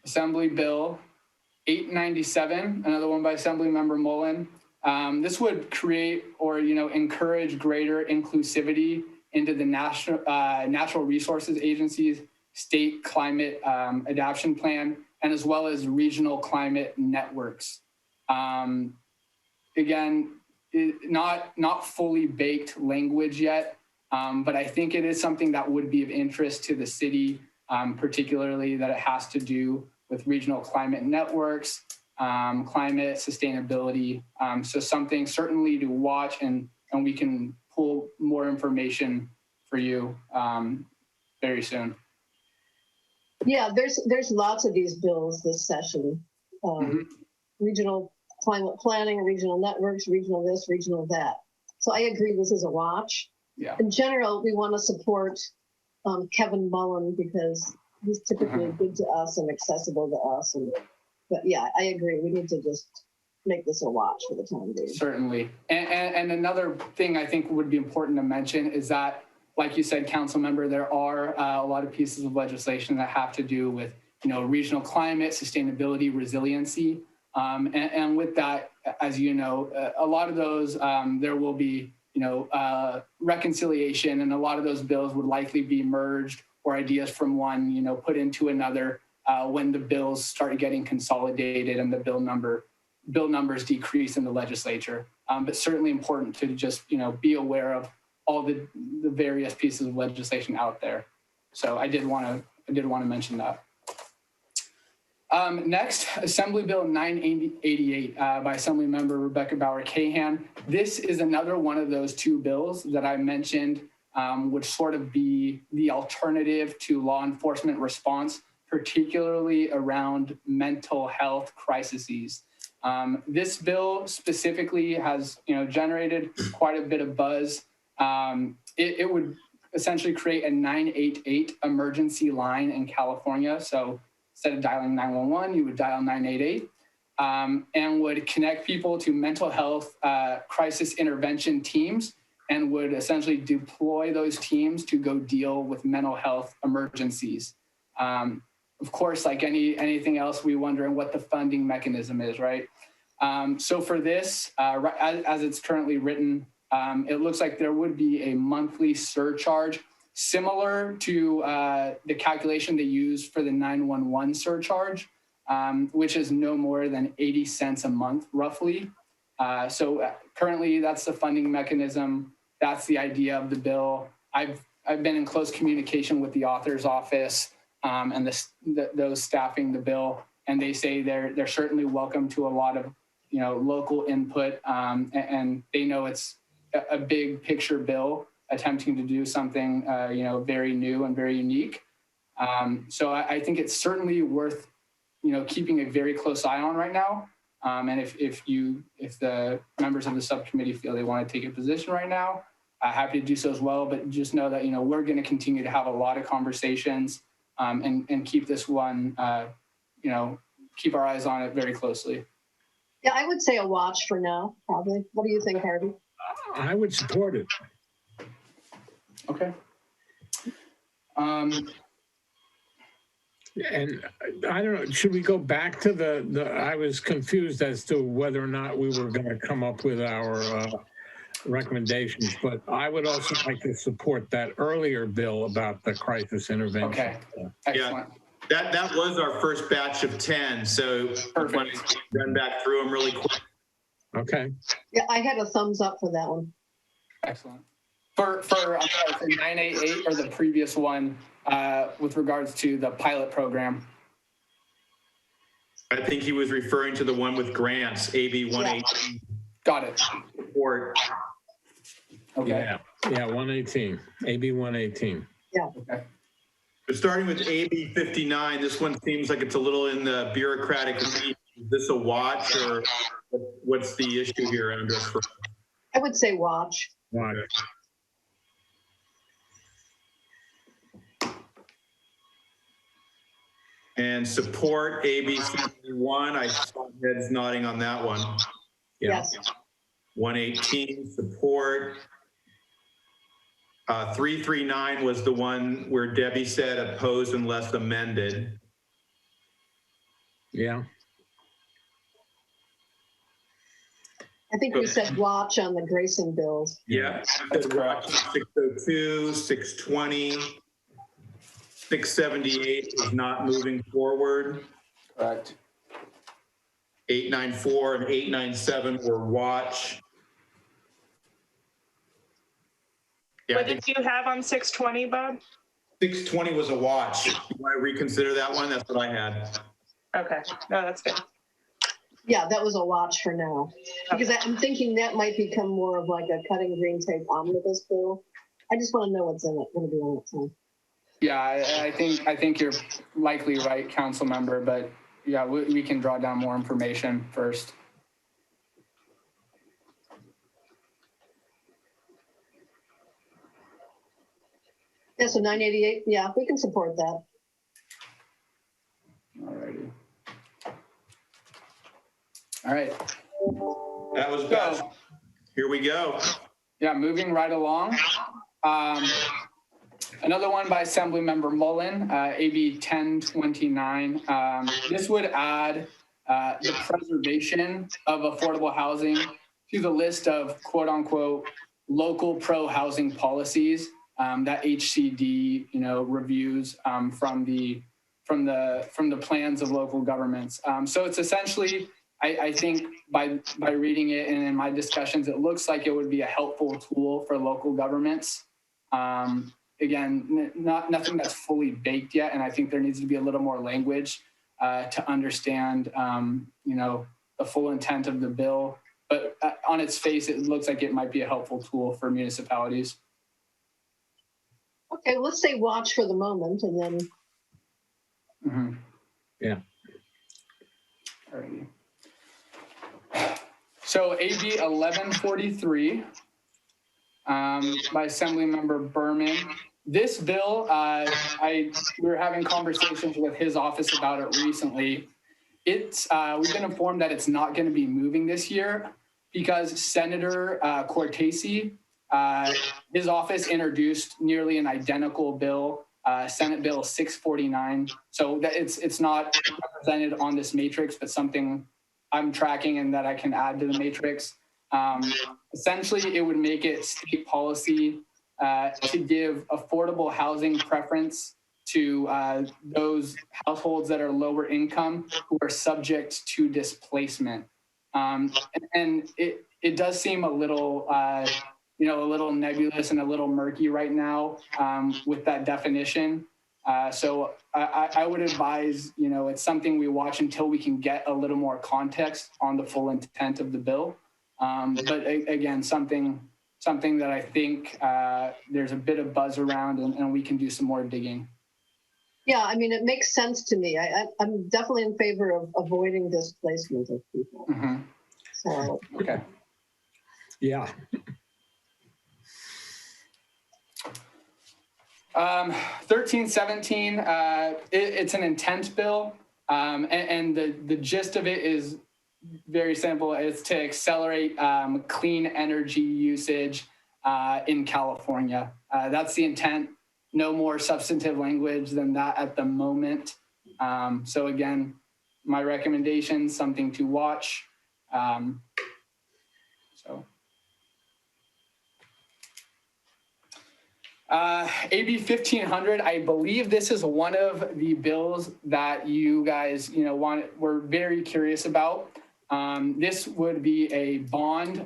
Assembly Bill 897, another one by Assemblymember Mullen. This would create or encourage greater inclusivity into the Natural Resources Agency's state climate adaptation plan, and as well as regional climate networks. Again, not fully baked language yet, but I think it is something that would be of interest to the city, particularly that it has to do with regional climate networks, climate sustainability. So something certainly to watch, and we can pull more information for you very soon. yeah, there's lots of these bills this session. Regional climate planning, regional networks, regional this, regional that. So I agree this is a watch. Yeah. In general, we want to support Kevin Mullen because he's typically good to us and accessible to us. But yeah, I agree. We need to just make this a watch for the time being. Certainly. And another thing I think would be important to mention is that, like you said, council member, there are a lot of pieces of legislation that have to do with, regional climate, sustainability, resiliency. And with that, as you know, a lot of those, there will be, reconciliation, and a lot of those bills would likely be merged or ideas from one, put into another when the bills start getting consolidated and the bill numbers decrease in the legislature. But certainly important to just, be aware of all the various pieces of legislation out there. So I did want to mention that. Next, Assembly Bill 988 by Assemblymember Rebecca Bauer-Cahan. This is another one of those two bills that I mentioned would sort of be the alternative to law enforcement response, particularly around mental health crises. This bill specifically has, generated quite a bit of buzz. It would essentially create a 988 emergency line in California. So instead of dialing 911, you would dial 988, and would connect people to mental health crisis intervention teams, and would essentially deploy those teams to go deal with mental health emergencies. Of course, like anything else, we wondering what the funding mechanism is, right? So for this, as it's currently written, it looks like there would be a monthly surcharge similar to the calculation they use for the 911 surcharge, which is no more than 80 cents a month, roughly. So currently, that's the funding mechanism. That's the idea of the bill. I've been in close communication with the author's office and those staffing the bill, and they say they're certainly welcome to a lot of local input, and they know it's a big picture bill attempting to do something very new and very unique. So I think it's certainly worth keeping a very close eye on right now. And if the members of the subcommittee feel they want to take a position right now, happy to do so as well. But just know that we're going to continue to have a lot of conversations and keep this one keep our eyes on it very closely. Yeah, I would say a watch for now, probably. What do you think, Harvey? I would support it. Okay. And I don't know, should we go back to I was confused as to whether or not we were going to come up with our recommendations, but I would also like to support that earlier bill about the crisis intervention. Okay, excellent. Yeah, that was our first batch of 10, so I'm going to run back through them really quick. Okay. Yeah, I had a thumbs up for that one. Excellent. For 988 or the previous one with regards to the pilot program? I think he was referring to the one with grants, AB 118. Got it. Support. Okay. Yeah, 118, AB 118. Yeah. Okay. But starting with AB 59, this one seems like it's a little in the bureaucratic. Is this a watch, or what's the issue here, Andres? I would say watch. Watch. And support AB 71. I saw heads nodding on that one. Yeah. Yes. 118, support. 339 was the one where Debbie said opposed unless amended. Yeah. I think we said watch on the Grayson bills. Yeah, That's correct. 602, 620, 678 is not moving forward. Correct. 894 and 897 were watch. Yeah, What did you have on 620, Bob? 620 was a watch. You want to reconsider that one? That's what I had. Okay, no, that's good. Yeah, that was a watch for now. Because I'm thinking that might become more of like a cutting green tape omnibus bill. I just want to know what's in it, going to be on it. So. Yeah, I think you're likely right, council member, but yeah, we can draw down more information first. Yeah, so 988, yeah, we can support that. Alrighty. All right. That was bad. So, Here we go. yeah, moving right along. Another one by Assemblymember Mullen, AB 1029. This would add the preservation of affordable housing to the list of quote unquote local pro-housing policies that HCD reviews from the plans of local governments. So it's essentially, I think by reading it and in my discussions, it looks like it would be a helpful tool for local governments. Again, nothing that's fully baked yet, and I think there needs to be a little more language to understand, the full intent of the bill. But on its face, it looks like it might be a helpful tool for municipalities. Okay, let's say watch for the moment, and then. Mm-hmm. Yeah. Alrighty. So AB 1143. by Assemblymember Berman. This bill, we were having conversations with his office about it recently. We've been informed that it's not going to be moving this year because Senator Cortese, his office introduced nearly an identical bill, Senate Bill 649. So that it's not represented on this matrix, but something I'm tracking and that I can add to the matrix. Essentially, it would make it state policy to give affordable housing preference to those households that are lower income who are subject to displacement. And it does seem a little, a little nebulous and a little murky right now with that definition. So I would advise, it's something we watch until we can get a little more context on the full intent of the bill. But again, something that I think there's a bit of buzz around and we can do some more digging. Yeah, I mean, it makes sense to me. I'm definitely in favor of avoiding displacement of people. Mm-hmm. So, okay. Yeah. 1317, it's an intent bill. And the gist of it is very simple. It's to accelerate clean energy usage in California. That's the intent. No more substantive language than that at the moment. So again, my recommendation, something to watch. AB 1500, I believe this is one of the bills that you guys, were very curious about. This would be a bond,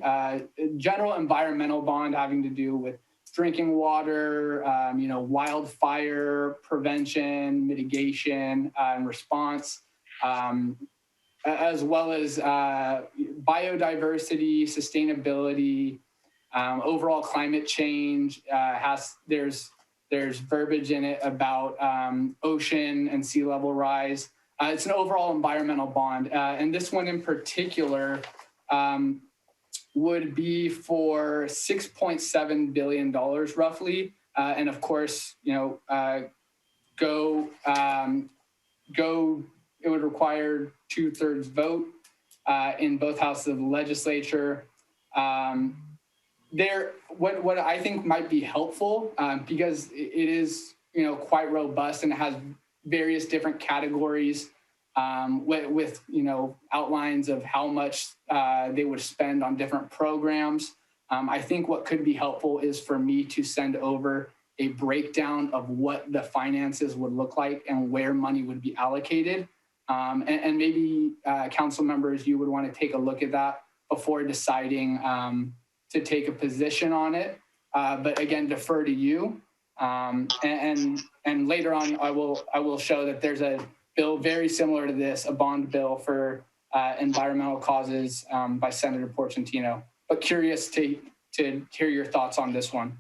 general environmental bond having to do with drinking water, wildfire prevention, mitigation, and response, as well as biodiversity, sustainability, overall climate change. There's verbiage in it about ocean and sea level rise. It's an overall environmental bond, and this one in particular would be for $6.7 billion roughly. And of course, it would require 2/3 vote in both houses of the legislature. What I think might be helpful, because it is, quite robust and it has various different categories with outlines of how much they would spend on different programs. I think what could be helpful is for me to send over a breakdown of what the finances would look like and where money would be allocated. And maybe council members, you would want to take a look at that before deciding to take a position on it. But again, defer to you. And later on, I will show that there's a bill very similar to this, a bond bill for environmental causes by Senator Porcentino. But curious to hear your thoughts on this one.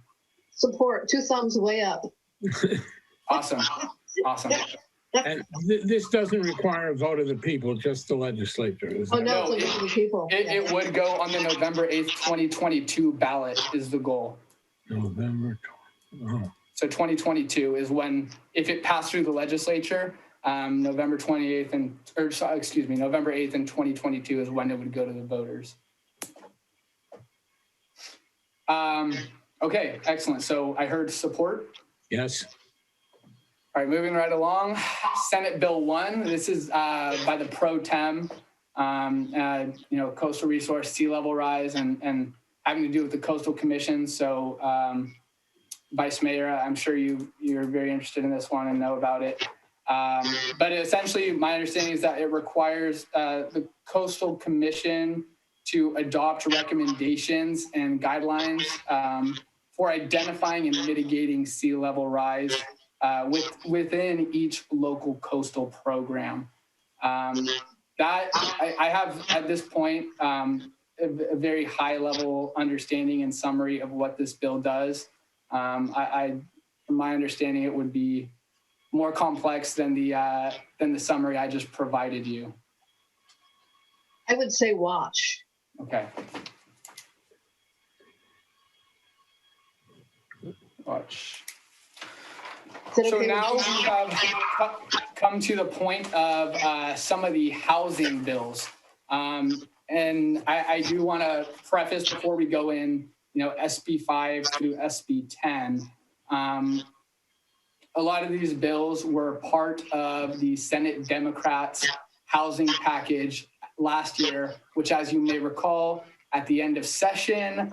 support, 2 thumbs way up. Awesome. And this doesn't require a vote of the people, just the legislature. Oh, no, it's a vote of the people. It would go on the November 8th, 2022 ballot is the goal. November 20. Oh. So 2022 is when, if it passed through the legislature, November 8th and 2022 is when it would go to the voters. Okay, excellent. So I heard support. Yes. All right, moving right along. Senate Bill 1. This is by the pro tem, coastal resource sea level rise and having to do with the Coastal Commission. So Vice Mayor, I'm sure you're very interested in this one and know about it. But essentially, my understanding is that it requires the Coastal Commission to adopt recommendations and guidelines for identifying and mitigating sea level rise within each local coastal program. That I have at this point a very high level understanding and summary of what this bill does. From my understanding, it would be more complex than the summary I just provided you. I would say watch. Okay. switch. Is it So okay now we with you? have come to the point of some of the housing bills. And I do want to preface before we go in, SB 5 through SB 10. A lot of these bills were part of the Senate Democrats' housing package last year, which, as you may recall, at the end of session,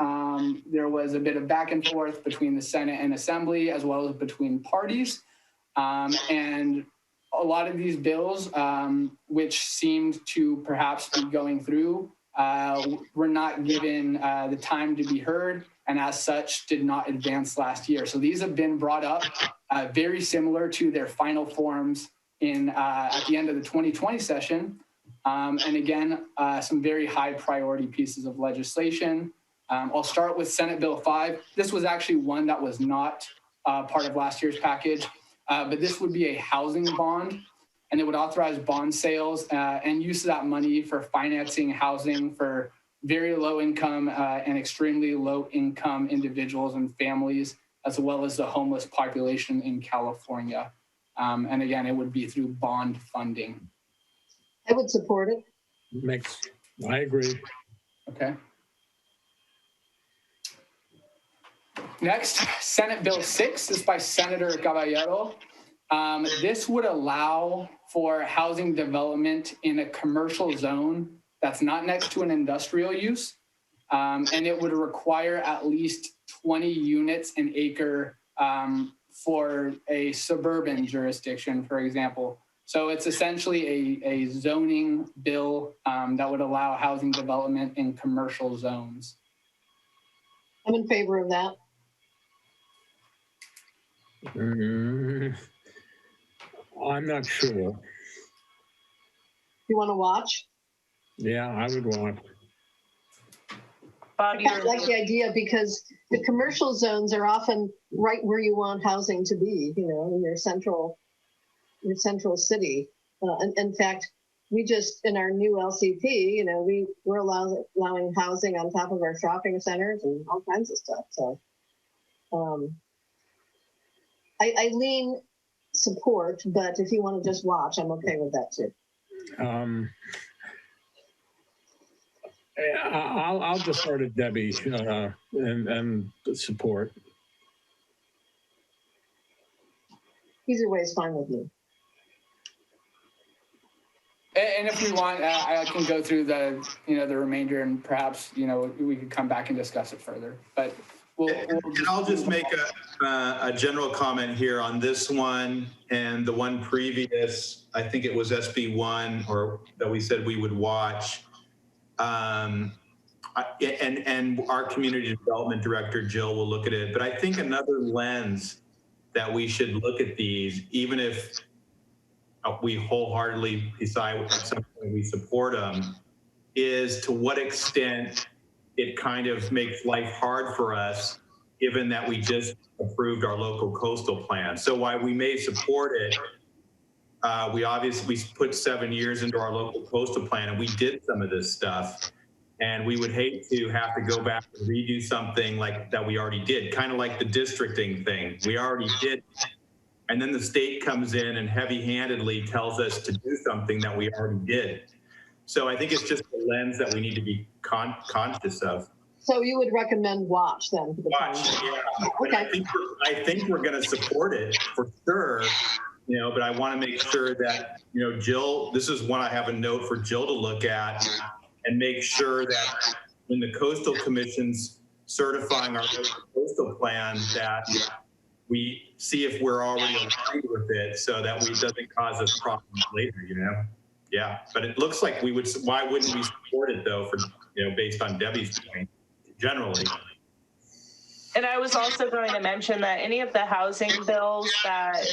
there was a bit of back and forth between the Senate and Assembly, as well as between parties. And a lot of these bills, which seemed to perhaps be going through, were not given the time to be heard, and as such did not advance last year. So these have been brought up very similar to their final forms at the end of the 2020 session. And again, some very high priority pieces of legislation. I'll start with Senate Bill 5. This was actually one that was not part of last year's package, but this would be a housing bond, and it would authorize bond sales and use of that money for financing housing for very low income and extremely low income individuals and families, as well as the homeless population in California. And again, it would be through bond funding. I would support it. I agree. Okay. Next, Senate Bill 6. This is by Senator Caballero. This would allow for housing development in a commercial zone that's not next to an industrial use. And it would require at least 20 units an acre for a suburban jurisdiction, for example. So it's essentially a zoning bill that would allow housing development in commercial zones. I'm in favor of that. I'm not sure. You want to watch? Yeah, I would want. Bob, I like the idea because the commercial zones are often right where you want housing to be, in your central city. And in fact, we just, in our new LCP, we're allowing housing on top of our shopping centers and all kinds of stuff. So I lean support, but if you want to just watch, I'm okay with that too. I'll defer to Debbie and support. Either way is fine with me. And if we want, I can go through the remainder, and perhaps we could come back and discuss it further. But I'll just make a general comment here on this one and the one previous. I think it was SB1, or that we said we would watch. And our community development director, Jill, will look at it. But I think another lens that we should look at these, even if we wholeheartedly decide at some point we support them, is to what extent it kind of makes life hard for us, given that we just approved our local coastal plan. So while we may support it, we put 7 years into our local coastal plan, and we did some of this stuff. And we would hate to have to go back and redo something like that we already did, kind of like the districting thing. We already did. And then the state comes in and heavy-handedly tells us to do something that we already did. So I think it's just a lens that we need to be conscious of. So you would recommend watch then? For the Watch, yeah. Okay. I think we're going to support it for sure. But I want to make sure that, Jill, this is one I have a note for Jill to look at and make sure that when the Coastal Commission's certifying our coastal plan, that we see if we're already aligned with it, so that it doesn't cause us problems later, Yeah, but it looks like we would. Why wouldn't we support it though? For based on Debbie's point, generally. And I was also going to mention that any of the housing bills that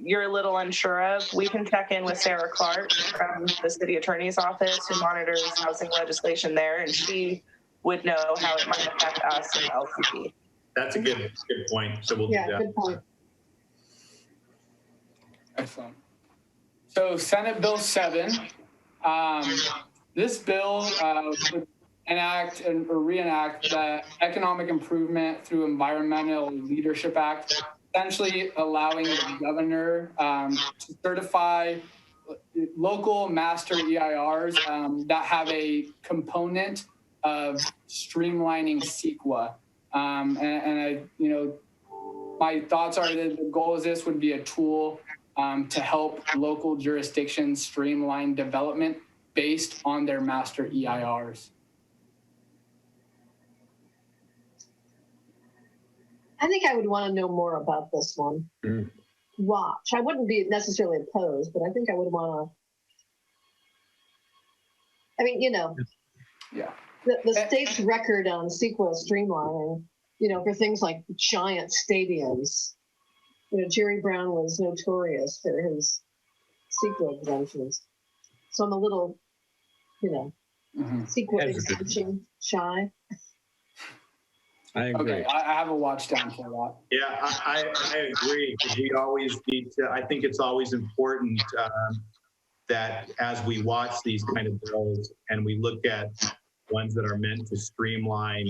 you're a little unsure of, we can check in with Sarah Clark from the city attorney's office, who monitors housing legislation there, and she would know how it might affect us in LCP. That's a good point. So we'll do that. Good point. Excellent. So Senate Bill 7, this bill would enact or reenact the Economic Improvement through Environmental Leadership Act, essentially allowing the governor to certify local master EIRs that have a component of streamlining CEQA. My thoughts are that the goal of this would be a tool to help local jurisdictions streamline development based on their master EIRs. I think I would want to know more about this one. Watch. I wouldn't be necessarily opposed, but I think I would want to. I mean, Yeah. the state's record on CEQA streamlining, for things like giant stadiums. Jerry Brown was notorious for his CEQA exemptions. So I'm a little, CEQA exemption shy. I agree. Okay, I have a watch down for that. Yeah, I agree. We always need to, I think it's always important that as we watch these kind of bills and we look at ones that are meant to streamline,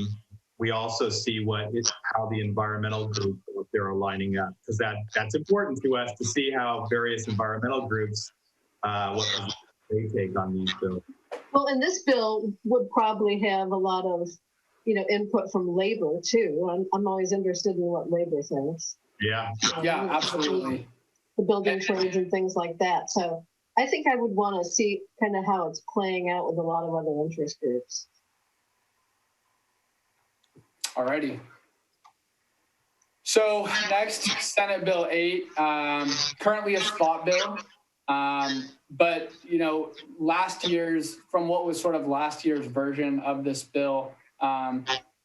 we also see how the environmental groups they're lining up, because that's important to us to see how various environmental groups, what they take on these bills. Well, and this bill would probably have a lot of input from labor too. I'm always interested in what labor thinks. Yeah. Yeah, absolutely. The building trades and things like that. So I think I would want to see kind of how it's playing out with a lot of other interest groups. Alrighty. So next, Senate Bill 8, currently a spot bill. But, from what was sort of last year's version of this bill,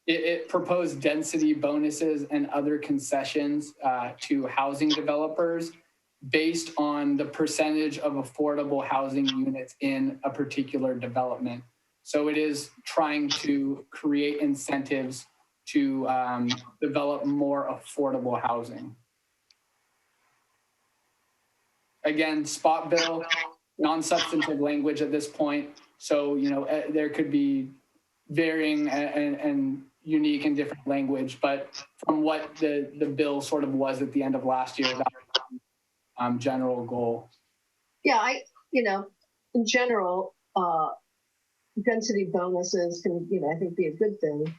it proposed density bonuses and other concessions to housing developers based on the percentage of affordable housing units in a particular development. So it is trying to create incentives to develop more affordable housing. Again, spot bill, non-substantive language at this point. So, there could be varying and unique and different language, but from what the bill sort of was at the end of last year, that was the general goal. Yeah, in general, density bonuses can, I think be a good thing,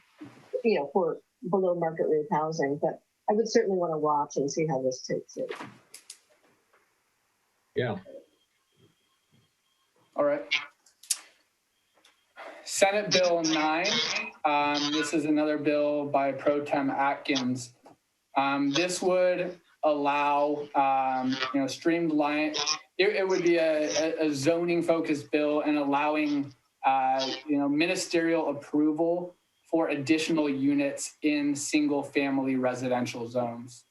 for below market rate housing, but I would certainly want to watch and see how this takes it. Yeah. All right. Senate Bill 9. This is another bill by Pro Tem Atkins. This would allow, streamline. It would be a zoning-focused bill and allowing, ministerial approval for additional units in single-family residential zones.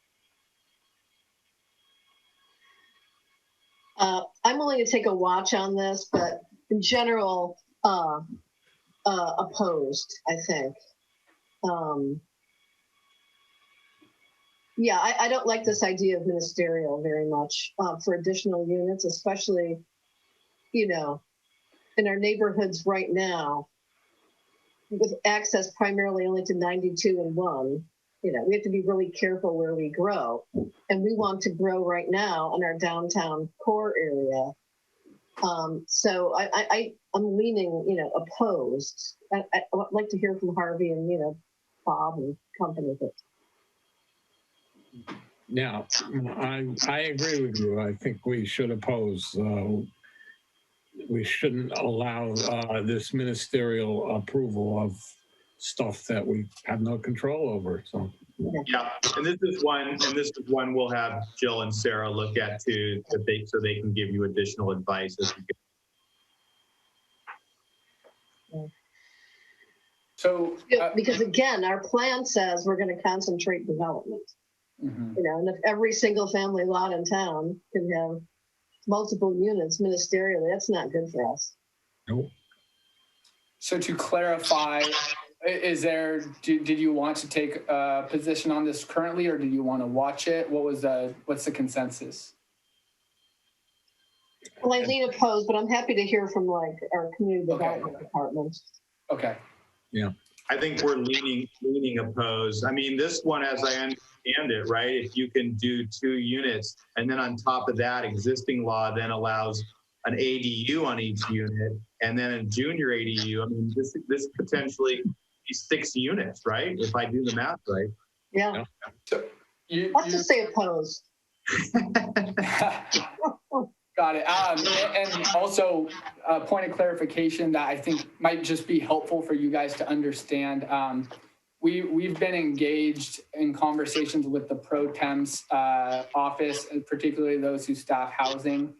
I'm willing to take a watch on this, but in general, opposed, I think. I don't like this idea of ministerial very much for additional units, especially, in our neighborhoods right now, with access primarily only to 92 and 1. We have to be really careful where we grow. And we want to grow right now in our downtown core area. So I'm leaning, opposed. I'd like to hear from Harvey and, Bob and company. Now, I agree with you. I think we should oppose. We shouldn't allow this ministerial approval of stuff that we have no control over. So yeah, and this is one we'll have Jill and Sarah look at too, so they can give you additional advice as we go. So because again, our plan says we're going to concentrate development. Mm-hmm. And if every single family lot in town can have multiple units ministerially, that's not good for us. nope. So to clarify, did you want to take a position on this currently, or did you want to watch it? What's the consensus? Well, I lean opposed, but I'm happy to hear from our community development department. Okay. I think we're leaning opposed. I mean, this one, as I understand it, right, if you can do 2 units, and then on top of that, existing law then allows an ADU on each unit, and then a junior ADU. I mean, this potentially be 6 units, right? If I do the math right. Yeah. So Let's just say opposed. Got it. And also a point of clarification that I think might just be helpful for you guys to understand. We've been engaged in conversations with the pro tem's office, and particularly those who staff housing,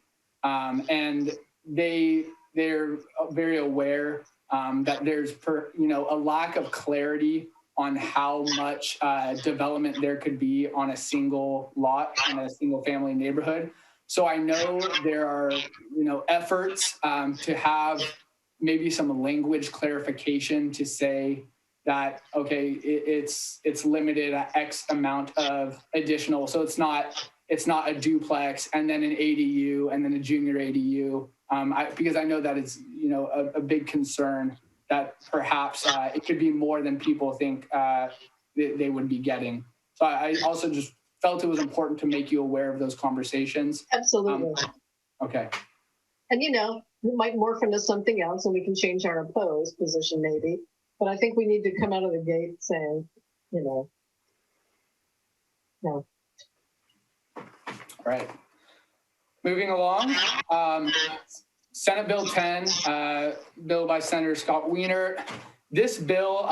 and they're very aware that there's a lack of clarity on how much development there could be on a single lot in a single family neighborhood. So I know there are, efforts to have maybe some language clarification to say that, okay, it's limited at X amount of additional. So it's not a duplex and then an ADU and then a junior ADU. Because I know that it's, a big concern that perhaps it could be more than people think they would be getting. So I also just felt it was important to make you aware of those conversations. Absolutely. Okay. And we might morph into something else and we can change our opposed position maybe. But I think we need to come out of the gate saying, no. All right. Moving along. Senate Bill 10, bill by Senator Scott Wiener. This bill,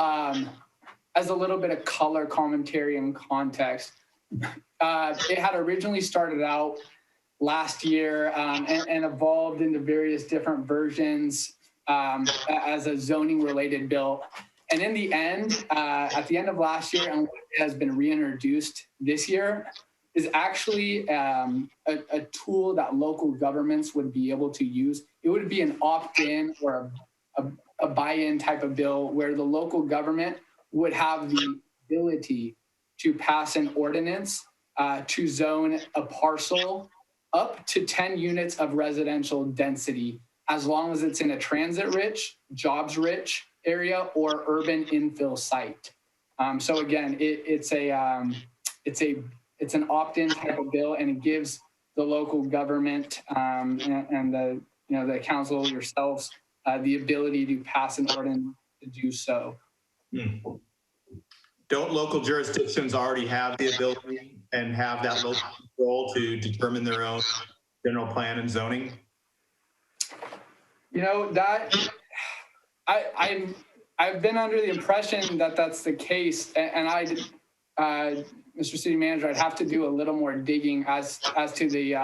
as a little bit of color commentary and context, it had originally started out last year and evolved into various different versions as a zoning related bill. And in the end, at the end of last year, and it has been reintroduced this year, is actually a tool that local governments would be able to use. It would be an opt-in or a buy-in type of bill where the local government would have the ability to pass an ordinance to zone a parcel up to 10 units of residential density, as long as it's in a transit-rich, jobs-rich area or urban infill site. So again, it's an opt-in type of bill, and it gives the local government and the council yourselves the ability to pass an ordinance to do so. Don't local jurisdictions already have the ability and have that local control to determine their own general plan and zoning? That I've been under the impression that that's the case, and Mr. City Manager, I'd have to do a little more digging as to the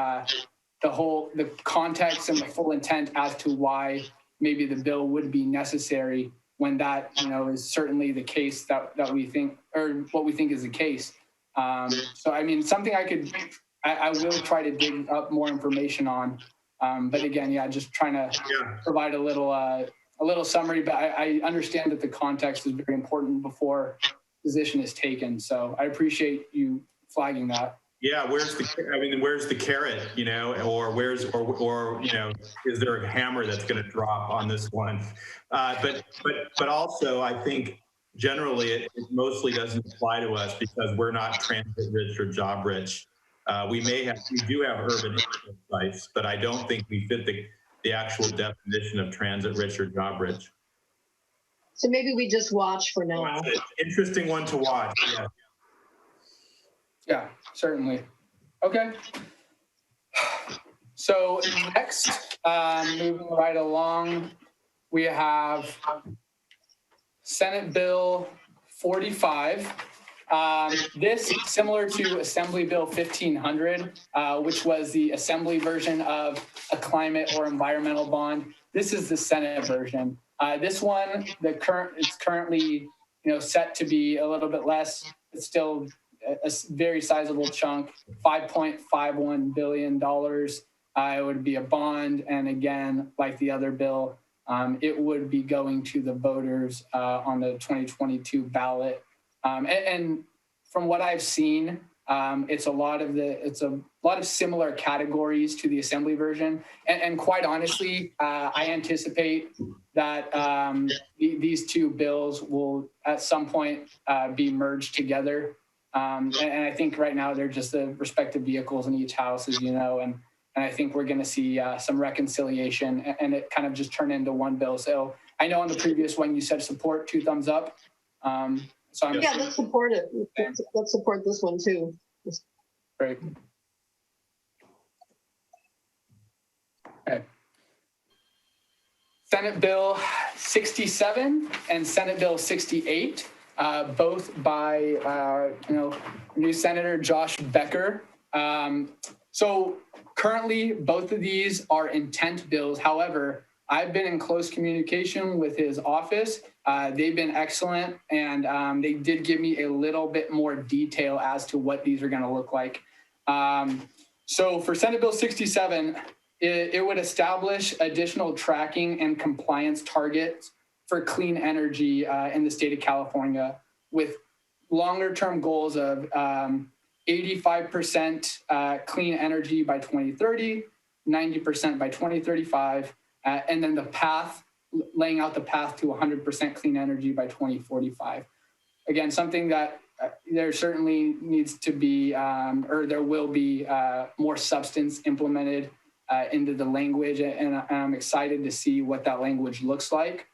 context and the full intent as to why maybe the bill would be necessary when that is certainly the case that we think, or what we think is the case. So I mean, something I will try to dig up more information on. But again, just trying to provide a little summary. But I understand that the context is very important before position is taken. So I appreciate you flagging that. Yeah, where's the carrot, or is there a hammer that's going to drop on this one? But also, I think generally it mostly doesn't apply to us because we're not transit rich or job rich. We do have urban sites, but I don't think we fit the actual definition of transit rich or job rich. So maybe we just watch for now. Interesting one to watch. Yeah, certainly. Okay. So next, moving right along, we have Senate Bill 45. This, similar to Assembly Bill 1500, which was the Assembly version of a climate or environmental bond. This is the Senate version. This one, it's currently set to be a little bit less. It's still a very sizable chunk, $5.51 billion. It would be a bond, and again, like the other bill, it would be going to the voters on the 2022 ballot. And from what I've seen, It's a lot of similar categories to the assembly version. And quite honestly, I anticipate that these two bills will at some point be merged together. And I think right now they're just the respective vehicles in each house, as you know, and I think we're going to see some reconciliation and it kind of just turn into one bill. So I know on the previous one you said support, 2 thumbs up. So I'm Yeah, let's support it. Let's support this one too. great. Okay. Senate Bill 67 and Senate Bill 68, both by new Senator Josh Becker. So currently, both of these are intent bills. However, I've been in close communication with his office. They've been excellent, and they did give me a little bit more detail as to what these are going to look like. So for Senate Bill 67, it would establish additional tracking and compliance targets for clean energy in the state of California with longer-term goals of 85% clean energy by 2030, 90% by 2035, and then the path, laying out the path to 100% clean energy by 2045. Again, something that there certainly needs to be, or there will be more substance implemented into the language, and I'm excited to see what that language looks like.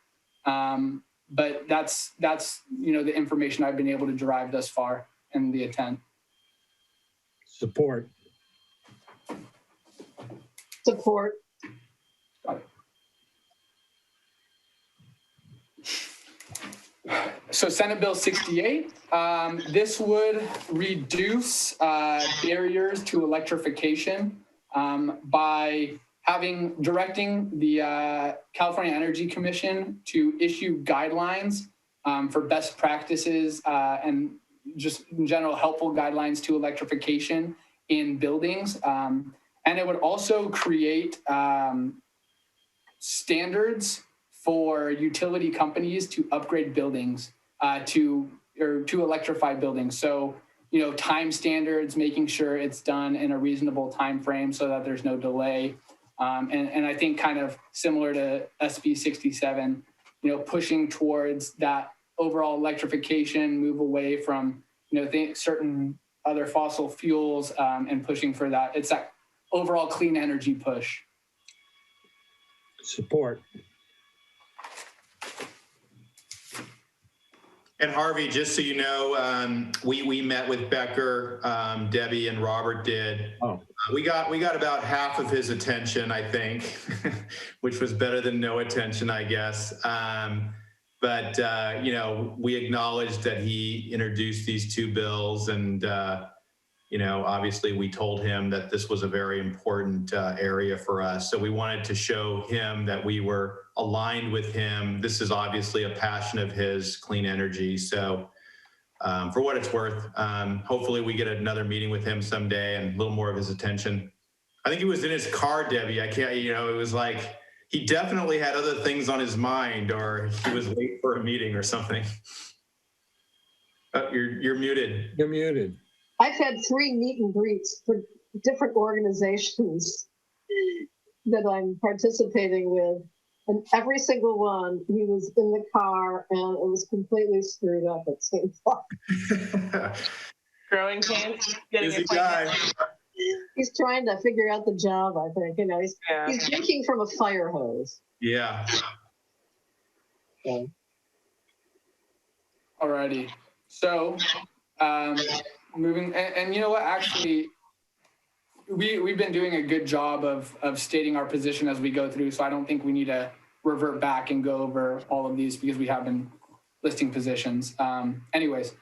But that's the information I've been able to derive thus far in the intent. Support. Support. Got it. So Senate Bill 68, this would reduce barriers to electrification by directing the California Energy Commission to issue guidelines for best practices and just in general helpful guidelines to electrification in buildings. And it would also create standards for utility companies to upgrade buildings to electrify buildings. So, time standards, making sure it's done in a reasonable time frame so that there's no delay. And I think kind of similar to SB 67, pushing towards that overall electrification, move away from, certain other fossil fuels and pushing for that. It's that overall clean energy push. Support. And Harvey, just so you know, we met with Becker, Debbie and Robert did. Oh. We got about half of his attention, I think, which was better than no attention, I guess. But we acknowledged that he introduced these 2 bills, and obviously we told him that this was a very important area for us. So we wanted to show him that we were aligned with him. This is obviously a passion of his, clean energy. So for what it's worth, hopefully we get another meeting with him someday and a little more of his attention. I think he was in his car, Debbie. It was like he definitely had other things on his mind, or he was late for a meeting or something. Oh, you're muted. You're muted. I've had 3 meet and greets for different organizations that I'm participating with. And every single one, he was in the car and it was completely screwed up, it seems like. Growing pains. Busy guy. He's trying to figure out the job, I think. He's drinking from a fire hose. Yeah. So. Alrighty. So, moving, and you know what, actually, we've been doing a good job of stating our position as we go through, so I don't think we need to revert back and go over all of these because we have been listing positions. Anyways,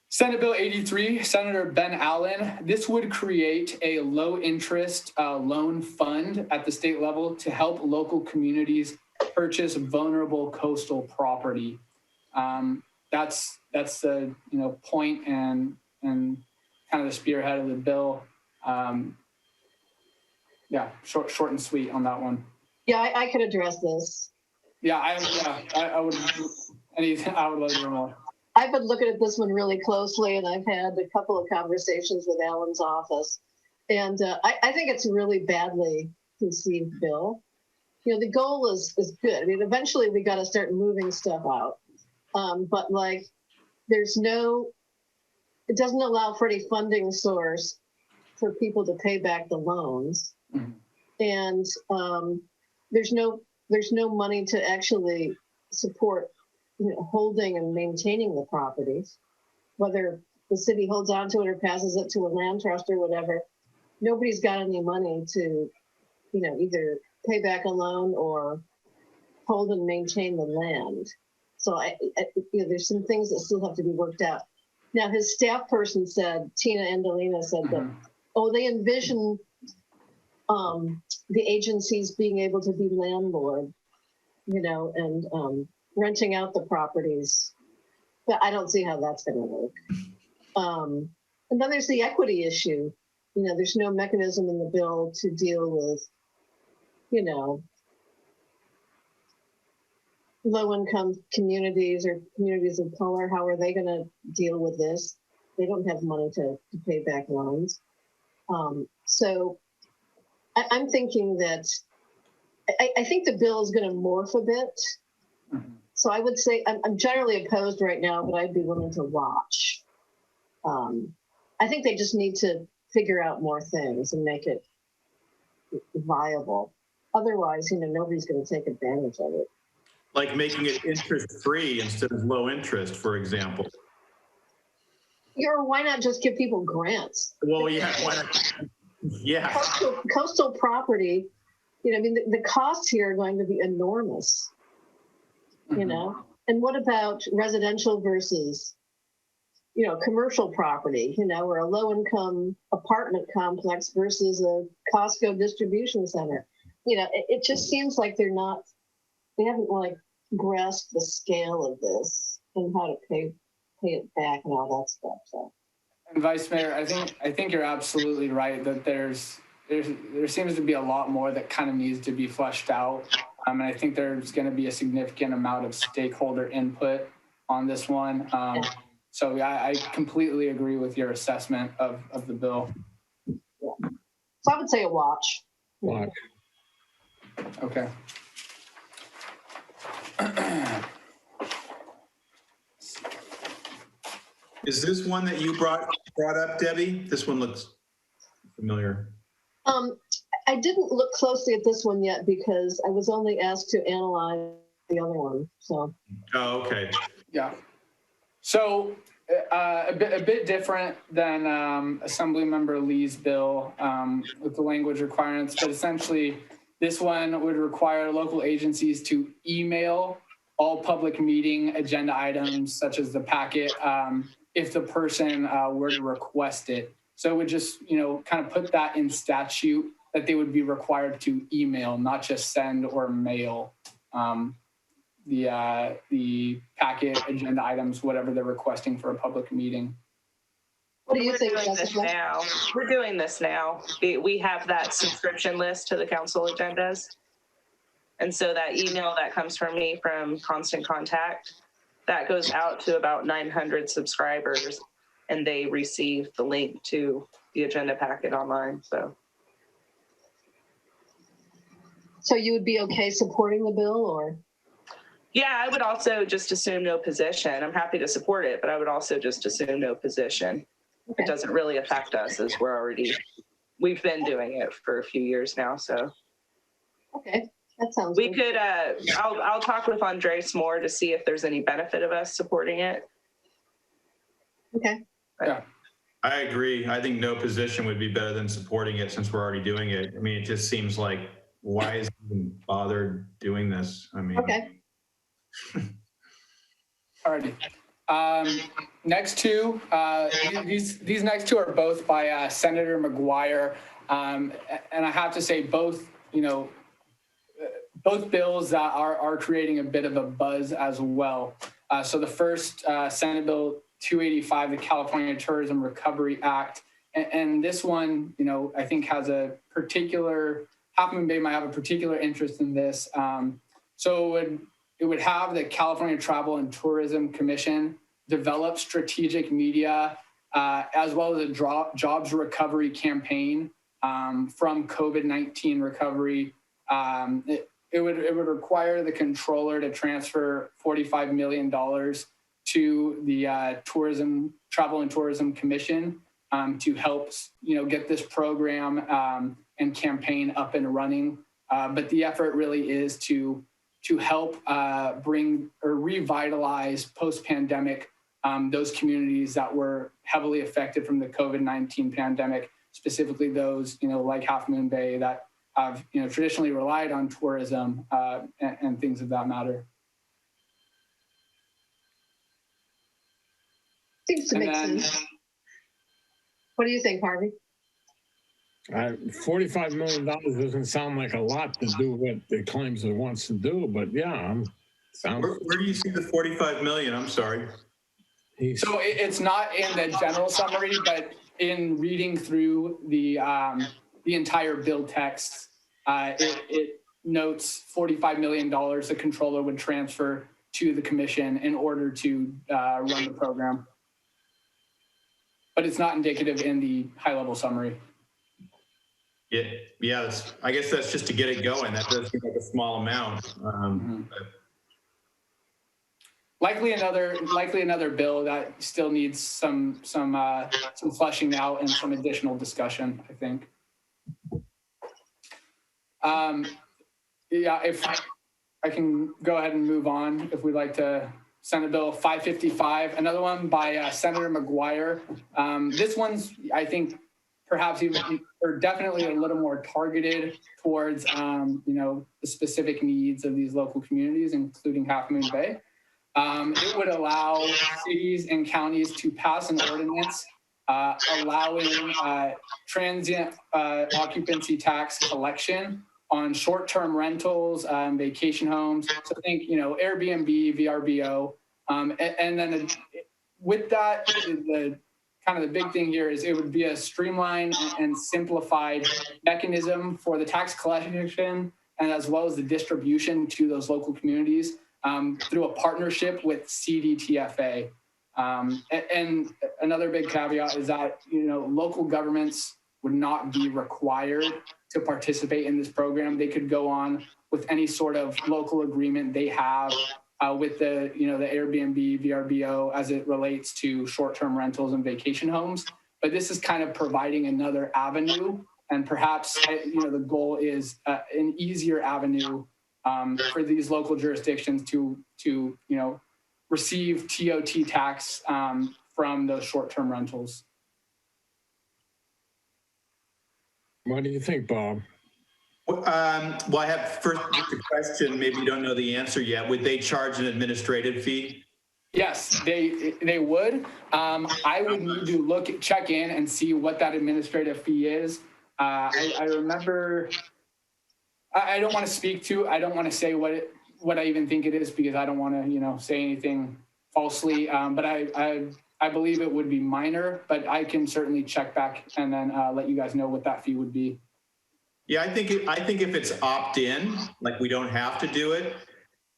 Senate Bill 83, Senator Ben Allen, this would create a low-interest loan fund at the state level to help local communities purchase vulnerable coastal property. That's the point and kind of the spearhead of the bill. Short and sweet on that one. Yeah, I could address this. I would love to hear more. I've been looking at this one really closely, and I've had a couple of conversations with Alan's office. And I think it's a really badly conceived bill. You know, the goal is good. I mean, eventually we got to start moving stuff out. But like, it doesn't allow for any funding source for people to pay back the loans. Mhm. And there's no money to actually support, you know, holding and maintaining the properties, whether the city holds on to it or passes it to a land trust or whatever. Nobody's got any money to, you know, either pay back a loan or hold and maintain the land. So you know, there's some things that still have to be worked out. Now, his staff person said, Tina Andalina said that, they envision the agencies being able to be landlord, you know, and renting out the properties. But I don't see how that's going to work. And then there's the equity issue. You know, there's no mechanism in the bill to deal with, you know, low-income communities or communities of color. How are they going to deal with this? They don't have money to pay back loans. So I'm thinking that I think the bill is going to morph a bit. So I would say I'm generally opposed right now, but I'd be willing to watch. I think they just need to figure out more things and make it viable. Otherwise, you know, nobody's going to take advantage of it. Like making it interest-free instead of low interest, for example. Or why not just give people grants? Well, yeah, why not? Yeah. Coastal property, you know, I mean, the costs here are going to be enormous, you know? And what about residential versus, you know, commercial property, you know, or a low-income apartment complex versus a Costco distribution center? You know, it just seems like they haven't like grasped the scale of this and how to pay it back and all that stuff. So. And Vice Mayor, I think you're absolutely right that there seems to be a lot more that kind of needs to be fleshed out. And I think there's going to be a significant amount of stakeholder input on this one. So I completely agree with your assessment of the bill. Yeah. So I would say a watch. Watch. Okay. Is this one that you brought up, Debbie? This one looks familiar. I didn't look closely at this one yet because I was only asked to analyze the other one. So. Oh, okay. Yeah. So a bit different than Assemblymember Lee's bill with the language requirements, but essentially this one would require local agencies to email all public meeting agenda items, such as the packet, if the person were to request it. So it would just, you know, kind of put that in statute that they would be required to email, not just send or mail the packet, agenda items, whatever they're requesting for a public meeting. What do you think, doing this Jessica? now. We're doing this now. We have that subscription list to the council agendas. And so that email that comes from me from Constant Contact, that goes out to about 900 subscribers, and they receive the link to the agenda packet online. So you would be okay supporting the bill, or? Yeah, I would also just assume no position. I'm happy to support it, but I would also just assume no position. Okay. It doesn't really affect us as we've been doing it for a few years now. So Okay, that sounds we good. could, I'll talk with Andres more to see if there's any benefit of us supporting it. Okay. Yeah. I agree. I think no position would be better than supporting it since we're already doing it. I mean, it just seems like, why is he even bothered doing this? I mean. Okay. Alrighty. Next two, these next two are both by Senator McGuire, and I have to say both bills that are creating a bit of a buzz as well. So the first, Senate Bill 285, the California Tourism Recovery Act, and this one, I think has a particular, Half Moon Bay might have a particular interest in this. So it would have the California Travel and Tourism Commission develop strategic media, as well as a jobs recovery campaign from COVID-19 recovery. It would require the controller to transfer $45 million to the Travel and Tourism Commission to help, get this program and campaign up and running. But the effort really is to help bring or revitalize post-pandemic those communities that were heavily affected from the COVID-19 pandemic, specifically those, like Half Moon Bay that have, traditionally relied on tourism and things of that matter. Seems to make sense. What do you think, Harvey? $45 million doesn't sound like a lot to do what it claims it wants to do, but yeah, Where do you see the 45 million? I'm sorry. So it's not in the general summary, but in reading through the entire bill text, it notes $45 million the controller would transfer to the commission in order to run the program. But it's not indicative in the high-level summary. Yeah. I guess that's just to get it going. That does seem like a small amount. Likely another bill that still needs some fleshing out and some additional discussion, I think. If I can go ahead and move on, if we'd like to. Senate Bill 555, another one by Senator McGuire. This one's, I think, perhaps even or definitely a little more targeted towards, the specific needs of these local communities, including Half Moon Bay. It would allow cities and counties to pass an ordinance allowing transient occupancy tax collection on short-term rentals, vacation homes. So think, Airbnb, VRBO, and then with that, the big thing here is it would be a streamlined and simplified mechanism for the tax collection and as well as the distribution to those local communities through a partnership with CDTFA. And another big caveat is that, local governments would not be required to participate in this program. They could go on with any sort of local agreement they have with the Airbnb, VRBO as it relates to short-term rentals and vacation homes. But this is kind of providing another avenue, and perhaps the goal is an easier avenue for these local jurisdictions to receive TOT tax from those short-term rentals. What do you think, Bob? Well, I have first just a question. Maybe you don't know the answer yet. Would they charge an administrative fee? Yes, they would. I would need to check in and see what that administrative fee is. I remember. I don't want to say what I even think it is because I don't want to say anything falsely. But I believe it would be minor, but I can certainly check back and then let you guys know what that fee would be. Yeah, I think if it's opt-in, like we don't have to do it,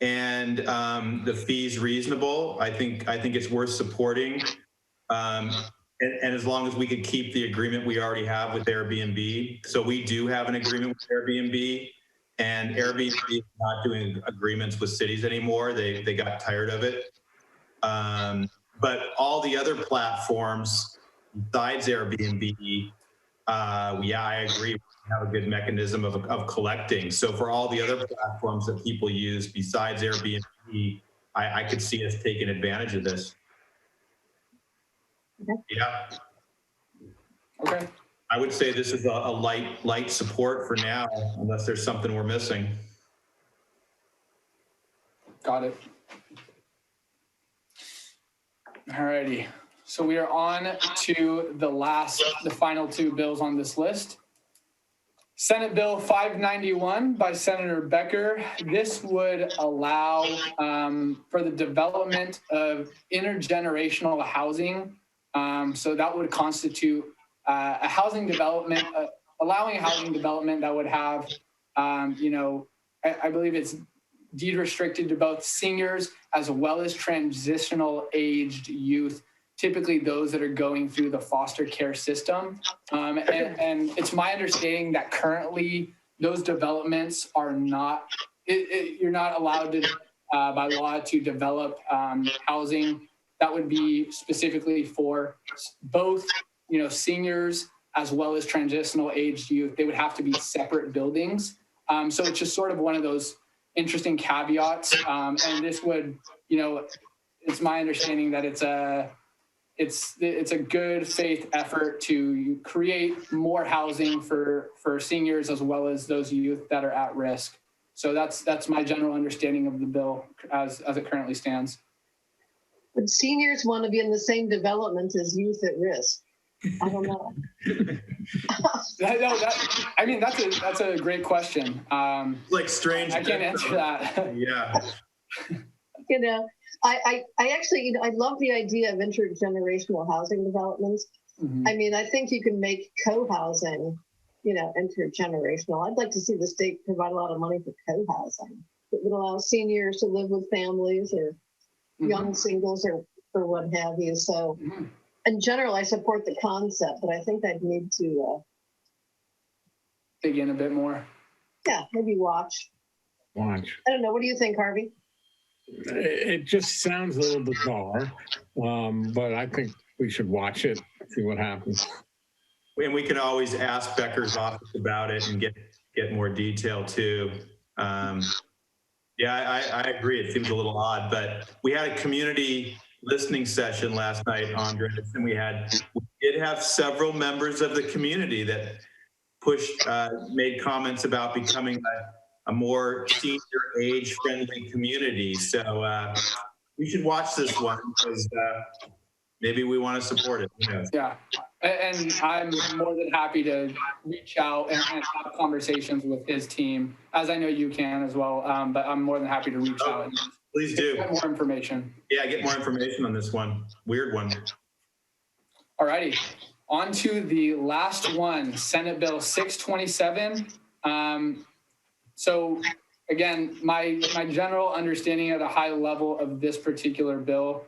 and the fee's reasonable, I think it's worth supporting. And as long as we could keep the agreement we already have with Airbnb. So we do have an agreement with Airbnb, and Airbnb is not doing agreements with cities anymore. They got tired of it. But all the other platforms besides Airbnb, I agree, we have a good mechanism of collecting. So for all the other platforms that people use besides Airbnb, I could see us taking advantage of this. Okay. Yeah. Okay. I would say this is a light support for now, unless there's something we're missing. Got it. All righty. So we are on to the final two bills on this list. Senate Bill 591 by Senator Becker. This would allow for the development of intergenerational housing. So that would constitute a housing development, allowing a housing development that would have, I believe it's deed restricted to both seniors as well as transitional aged youth, typically those that are going through the foster care system. And it's my understanding that currently those developments are not, you're not allowed to, by law, to develop housing that would be specifically for both, seniors as well as transitional aged youth. They would have to be separate buildings. So it's just sort of one of those interesting caveats. And this would, it's my understanding that it's a good faith effort to create more housing for seniors as well as those youth that are at risk. So that's my general understanding of the bill as it currently stands. But seniors want to be in the same development as youth at risk. I don't know. That's a great question. Like strange. I can't answer that. Yeah. I actually, I love the idea of intergenerational housing developments. Mm-hmm. I mean, I think you can make co-housing, intergenerational. I'd like to see the state provide a lot of money for co-housing. It would allow seniors to live with families or young singles or what have you. So in general, I support the concept, but I think I'd need to dig in a bit more. Yeah, maybe watch. I don't know. What do you think, Harvey? It just sounds a little bizarre, but I think we should watch it, see what happens. And we can always ask Becker's office about it and get more detail too. I agree. It seems a little odd, but we had a community listening session last night, Andres, and we did have several members of the community that made comments about becoming a more senior age friendly community. So we should watch this one because maybe we want to support it. Yeah. And I'm more than happy to reach out and have conversations with his team, as I know you can as well. But I'm more than happy to reach out and please do get more information. Yeah, get more information on this one. Weird one. All righty. On to the last one, Senate Bill 627. So again, my general understanding at a high level of this particular bill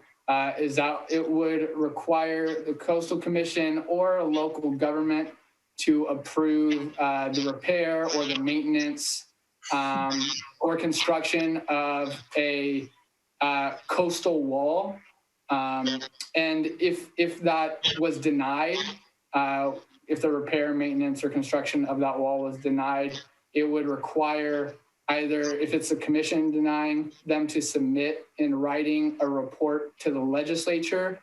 is that it would require the Coastal Commission or a local government to approve the repair or the maintenance or construction of a coastal wall. And if that was denied, if the repair, maintenance, or construction of that wall was denied, it would require either, if it's the commission denying, them to submit in writing a report to the legislature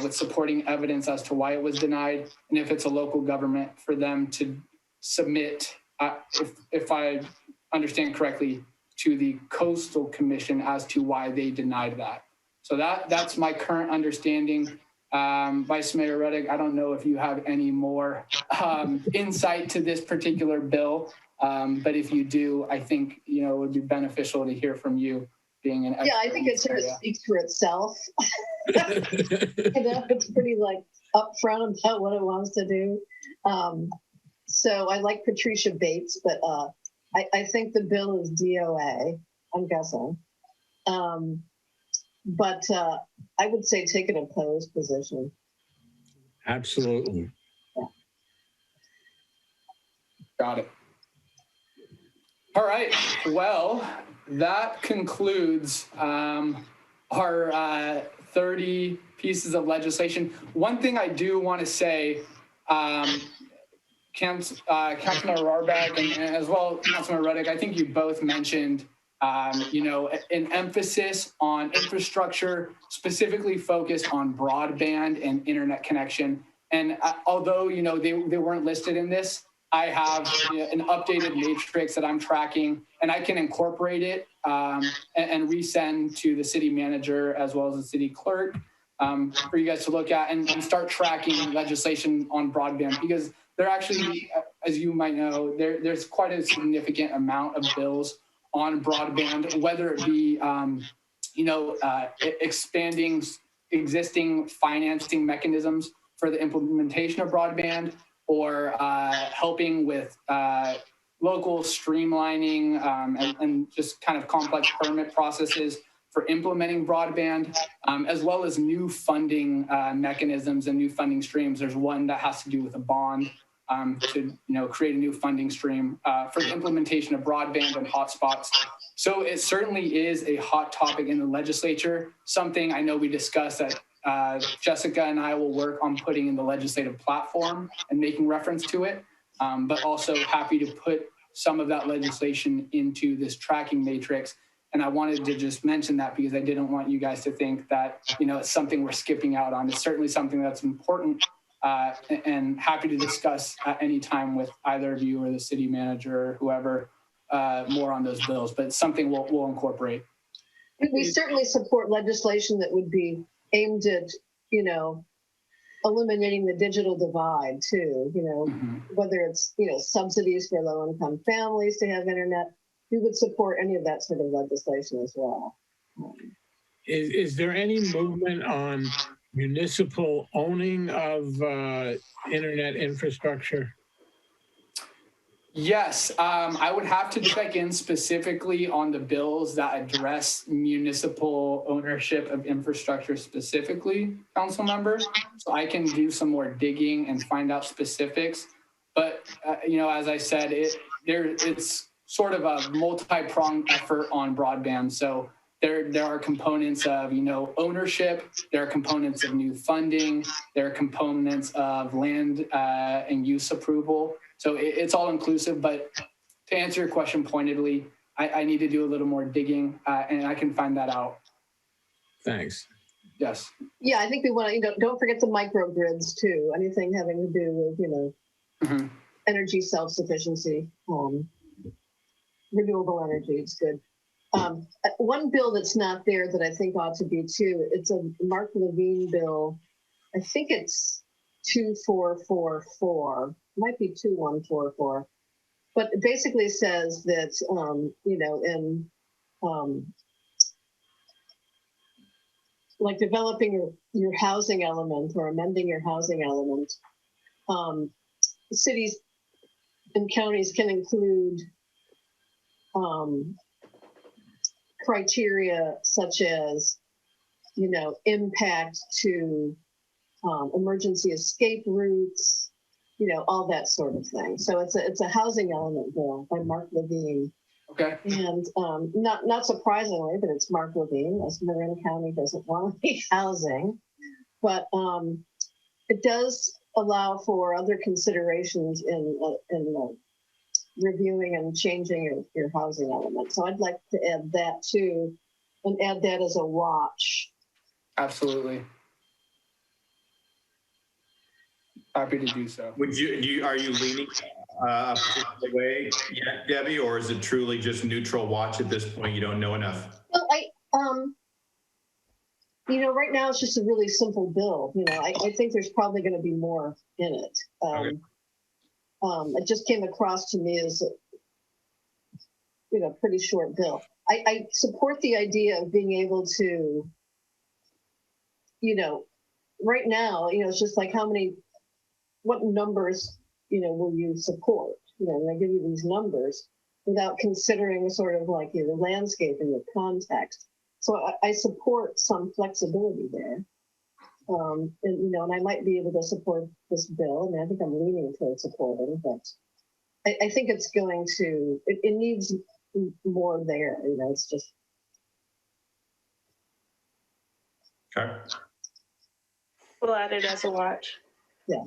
with supporting evidence as to why it was denied. And if it's a local government, for them to submit, if I understand correctly, to the Coastal Commission as to why they denied that. So that's my current understanding. Vice Mayor Reddick, I don't know if you have any more insight to this particular bill. But if you do, I think, it would be beneficial to hear from you being an expert. Yeah, I think it sort of speaks for itself. It's pretty upfront about what it wants to do. So I like Patricia Bates, but I think the bill is DOA, I'm guessing. But I would say take an opposed position. Absolutely. Yeah. Got it. All right. Well, that concludes our 30 pieces of legislation. One thing I do want to say, Councilman Rohrbeck and as well Councilman Reddick, I think you both mentioned, an emphasis on infrastructure, specifically focused on broadband and internet connection. And although, they weren't listed in this, I have an updated matrix that I'm tracking, and I can incorporate it and resend to the city manager as well as the city clerk for you guys to look at and start tracking legislation on broadband, because there actually, as you might know, there's quite a significant amount of bills on broadband, whether it be, expanding existing financing mechanisms for the implementation of broadband, or helping with local streamlining and just kind of complex permit processes for implementing broadband, as well as new funding mechanisms and new funding streams. There's one that has to do with a bond to create a new funding stream for the implementation of broadband and hotspots. So it certainly is a hot topic in the legislature, something I know we discussed that Jessica and I will work on putting in the legislative platform and making reference to it, but also happy to put some of that legislation into this tracking matrix. And I wanted to just mention that because I didn't want you guys to think that, it's something we're skipping out on. It's certainly something that's important and happy to discuss at any time with either of you or the city manager or whoever more on those bills, but it's something we'll incorporate. We certainly support legislation that would be aimed at, eliminating the digital divide too, whether it's, subsidies for low-income families to have internet. We would support any of that sort of legislation as well. Is there any movement on municipal owning of internet infrastructure? Yes, I would have to check in specifically on the bills that address municipal ownership of infrastructure specifically, council members. So I can do some more digging and find out specifics. But, as I said, it's sort of a multi-pronged effort on broadband. So there are components of, ownership, there are components of new funding, there are components of land and use approval. So it's all inclusive, but to answer your question pointedly, I need to do a little more digging and I can find that out. Thanks. Yes. Yeah, I think we want to, don't forget the microgrids too. Anything having to do with, energy self-sufficiency, renewable energy, it's good. One bill that's not there that I think ought to be too, it's a Mark Levine bill. I think it's 2444, might be 2144, but it basically says that, like developing your housing element or amending your housing element, cities and counties can include criteria such as, impact to emergency escape routes, all that sort of thing. So it's a housing element bill by Mark Levine. Okay. And not surprisingly, but it's Mark Levine, as Marin County doesn't want to be housing, but it does allow for other considerations in reviewing and changing your housing element. So I'd like to add that too, and add that as a watch. Absolutely. Happy to do so. Are you leaning a particular way yet, Debbie, or is it truly just neutral watch at this point? You don't know enough? Well, right now it's just a really simple bill. I think there's probably going to be more in it. Okay. It just came across to me as a pretty short bill. I support the idea of being able to, right now, it's just like what numbers, will you support? And they give you these numbers without considering sort of like the landscape and the context. So I support some flexibility there. And I might be able to support this bill. I think I'm leaning towards supporting, but I think it's going to, it needs more there. It's just. Okay. We'll add it as a watch. Yeah.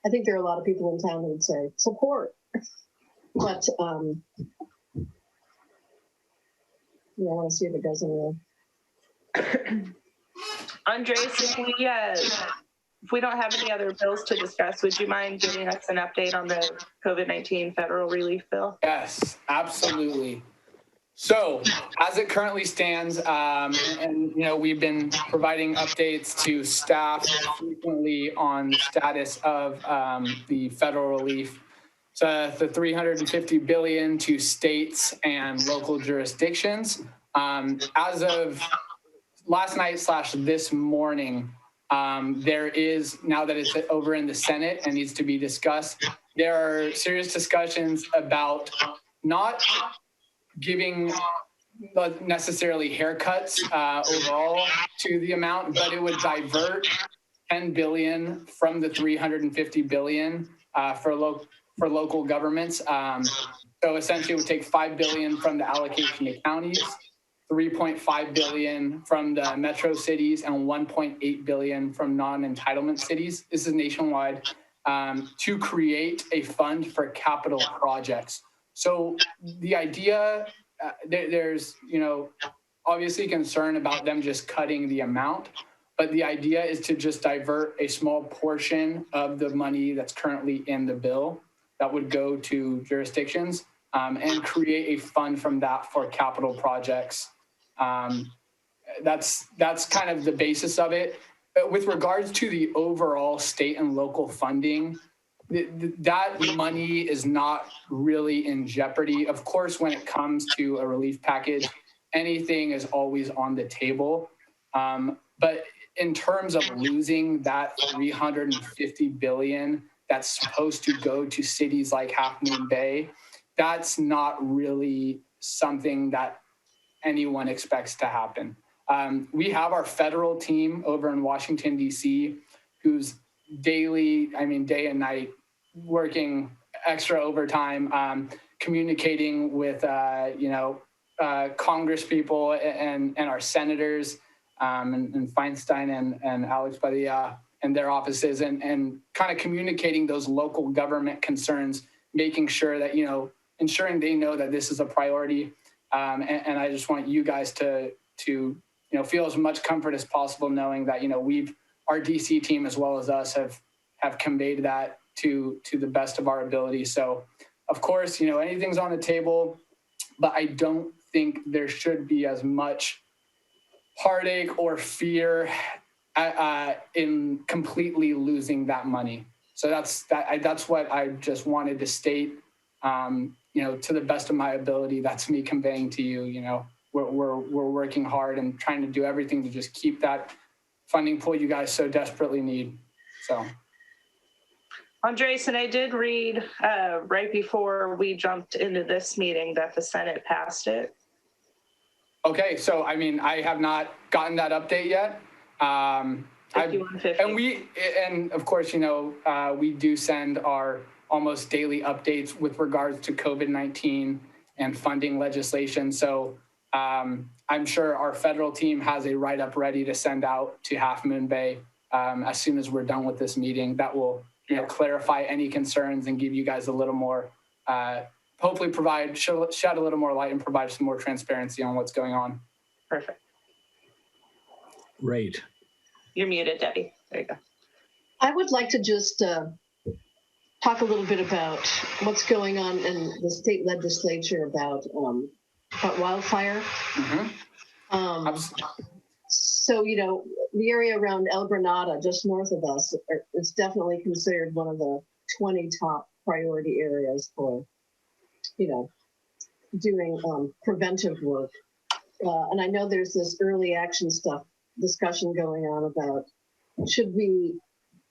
I think there are a lot of people in town that would say support, but I want to see if it goes anywhere. Andres, if we don't have any other bills to discuss, would you mind giving us an update on the COVID-19 federal relief bill? Yes, absolutely. So as it currently stands, and we've been providing updates to staff frequently on the status of the federal relief. So the $350 billion to states and local jurisdictions. As of last night / this morning, there is, now that it's over in the Senate and needs to be discussed, there are serious discussions about not giving necessarily haircuts overall to the amount, but it would divert 10 billion from the 350 billion for local governments. So essentially, it would take 5 billion from the allocation to counties, 3.5 billion from the metro cities, and 1.8 billion from non-entitlement cities. This is nationwide, to create a fund for capital projects. So the idea, there's obviously concern about them just cutting the amount, but the idea is to just divert a small portion of the money that's currently in the bill that would go to jurisdictions, and create a fund from that for capital projects. That's kind of the basis of it. But with regards to the overall state and local funding, that money is not really in jeopardy. Of course, when it comes to a relief package, anything is always on the table. But in terms of losing that 350 billion that's supposed to go to cities like Half Moon Bay, that's not really something that anyone expects to happen. We have our federal team over in Washington, D.C., who's day and night, working extra overtime, communicating with, Congress people and our senators, and Feinstein and Alex Padilla and their offices, and kind of communicating those local government concerns, making sure that, ensuring they know that this is a priority. And I just want you guys to feel as much comfort as possible knowing that, our DC team as well as us have conveyed that to the best of our ability. So of course, anything's on the table, but I don't think there should be as much heartache or fear in completely losing that money. So that's what I just wanted to state. To the best of my ability, that's me conveying to you. We're working hard and trying to do everything to just keep that funding pool you guys so desperately need. So, Andres, and I did read right before we jumped into this meeting that the Senate passed it. Okay, so I have not gotten that update yet. 5150. And of course, we do send our almost daily updates with regards to COVID-19 and funding legislation. So I'm sure our federal team has a write-up ready to send out to Half Moon Bay as soon as we're done with this meeting. That will clarify any concerns and give you guys a little more, hopefully shed a little more light and provide some more transparency on what's going on. Perfect. Great. You're muted, Debbie. There you go. I would like to just talk a little bit about what's going on in the state legislature about wildfire. Mm-hmm. So, the area around El Granada, just north of us, is definitely considered one of the 20 top priority areas for, doing preventive work. And I know there's this early action discussion going on about, should we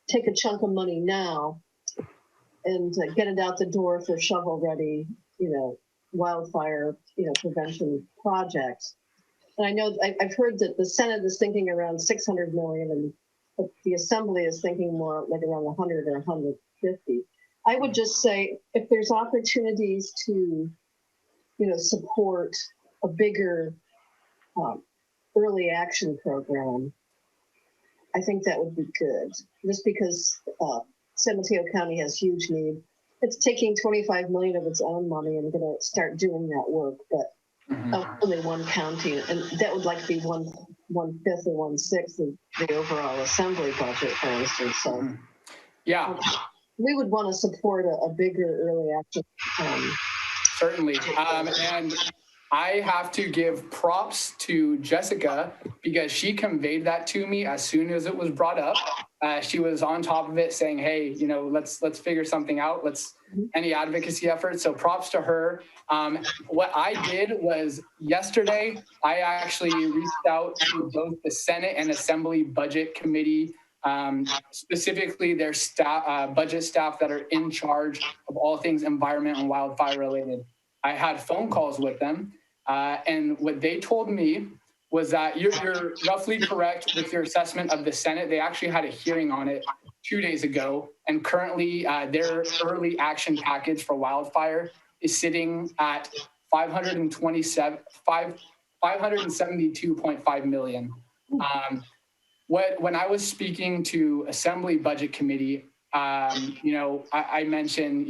take a chunk of money now and get it out the door for shovel-ready, wildfire, prevention projects. And I know I've heard that the Senate is thinking around 600 million, and the Assembly is thinking more like around 100 or 150. I would just say if there's opportunities to, support a bigger early action program, I think that would be good. Just because San Mateo County has huge need. It's taking 25 million of its own money and going to start doing that work, but only one county, and that would like be 1/5 or 1/6 of the overall Assembly budget, for instance. So, we would want to support a bigger early action. Certainly, and I have to give props to Jessica because she conveyed that to me as soon as it was brought up. She was on top of it saying, hey, let's figure something out. Any advocacy efforts. So props to her. What I did was yesterday, I actually reached out to both the Senate and Assembly Budget Committee specifically their staff, budget staff that are in charge of all things environment and wildfire related. I had phone calls with them, and what they told me was that you're roughly correct with your assessment of the Senate. They actually had a hearing on it 2 days ago, and currently their early action package for wildfire is sitting at $572.5 million. When I was speaking to Assembly Budget Committee, I mentioned,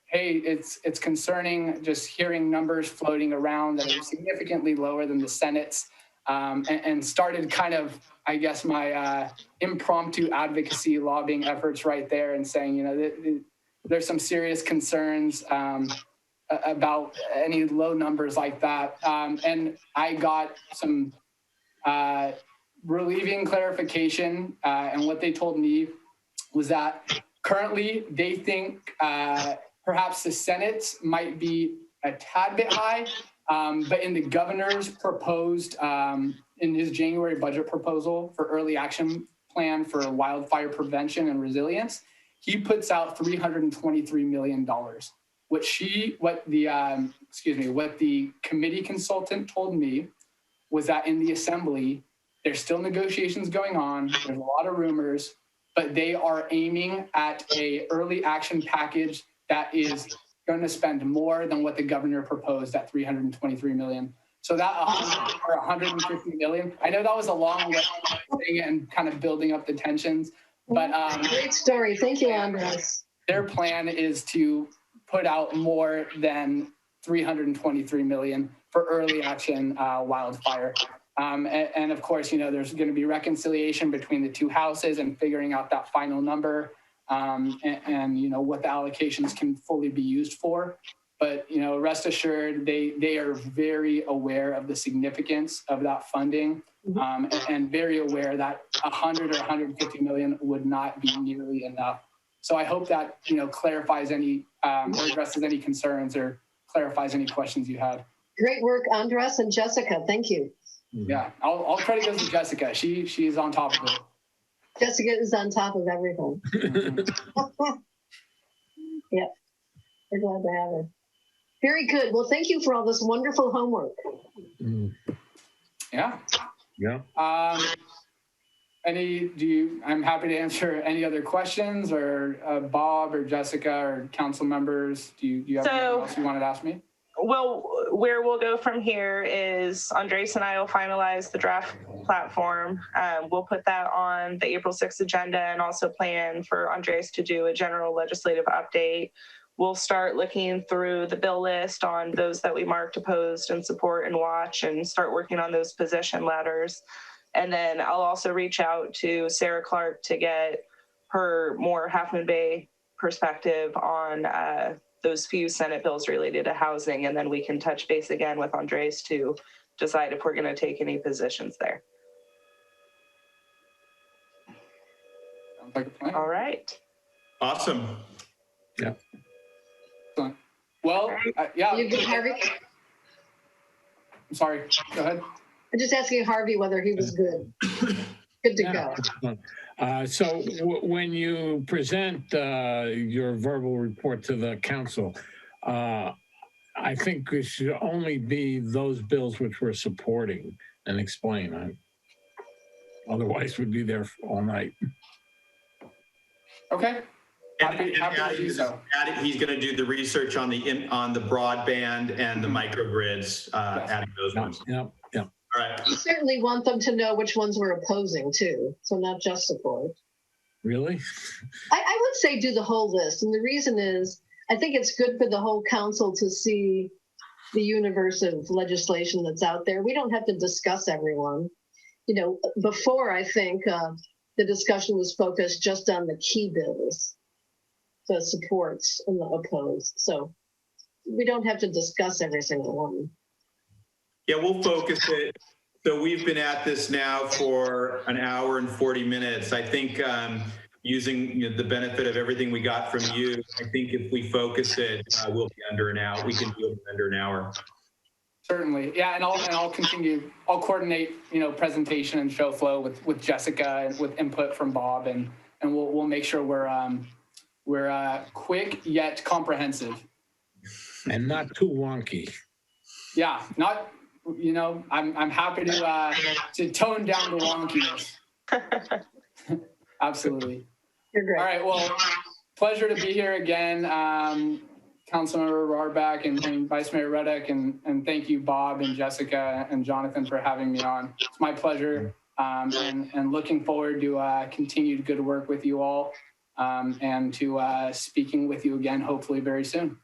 hey, it's concerning just hearing numbers floating around that are significantly lower than the Senate's, and started kind of, I guess, my impromptu advocacy lobbying efforts right there, and saying, there's some serious concerns about any low numbers like that. And I got some relieving clarification, and what they told me was that currently they think perhaps the Senate's might be a tad bit high, but in the governor's proposed, in his January budget proposal for early action plan for wildfire prevention and resilience, he puts out $323 million. What the committee consultant told me was that in the Assembly, there's still negotiations going on. There's a lot of rumors, but they are aiming at a early action package that is going to spend more than what the governor proposed at $323 million. So that $150 million, I know that was a long way of saying it and kind of building up the tensions, but great story. Thank you, Andres. Their plan is to put out more than $323 million for early action wildfire. And of course, there's going to be reconciliation between the two houses and figuring out that final number, and what the allocations can fully be used for. But, rest assured, they are very aware of the significance of that funding, and very aware that 100 or 150 million would not be nearly enough. So I hope that, clarifies any, or addresses any concerns or clarifies any questions you had. Great work, Andres and Jessica. Thank you. Yeah, all credit goes to Jessica. She's on top of it. Jessica is on top of everything. Yeah, we're glad to have her. Very good. Well, thank you for all this wonderful homework. Yeah. Yeah. I'm happy to answer any other questions, or Bob or Jessica or council members. Do you have anything else you wanted to ask me? Well, where we'll go from here is Andres and I will finalize the draft platform. We'll put that on the April 6th agenda, and also plan for Andres to do a general legislative update. We'll start looking through the bill list on those that we marked opposed and support and watch, and start working on those position letters. And then I'll also reach out to Sarah Clark to get her more Half Moon Bay perspective on those few Senate bills related to housing. And then we can touch base again with Andres to decide if we're going to take any positions there. Sounds like a plan. All right. Awesome. Yeah. Well, yeah. You good, Harvey? I'm sorry. Go ahead. I'm just asking Harvey whether he was good. Good to go. So when you present your verbal report to the council, I think it should only be those bills which we're supporting, and explain. Otherwise, we'd be there all night. Okay. Happy to do so. He's going to do the research on the broadband and the microgrids, adding those ones. Yep. All right. You certainly want them to know which ones we're opposing too, so not just support. Really? I would say do the whole list, and the reason is I think it's good for the whole council to see the universe of legislation that's out there. We don't have to discuss everyone. Before, I think the discussion was focused just on the key bills, the supports and the opposed. So we don't have to discuss every single one. Yeah, we'll focus it. So we've been at this now for an hour and 40 minutes. I think using the benefit of everything we got from you, I think if we focus it, we'll be under an hour. We can do it in under an hour. Certainly. Yeah, and I'll continue. I'll coordinate, presentation and show flow with Jessica and with input from Bob, and we'll make sure we're quick yet comprehensive. And not too wonky. Yeah, not. I'm happy to tone down the wonkiness. Absolutely. You're great. All right. Well, pleasure to be here again, Councilmember Rarback and Vice Mayor Ruddick, and thank you, Bob and Jessica and Jonathan, for having me on. It's my pleasure, and looking forward to continued good work with you all, and to speaking with you again, hopefully very soon.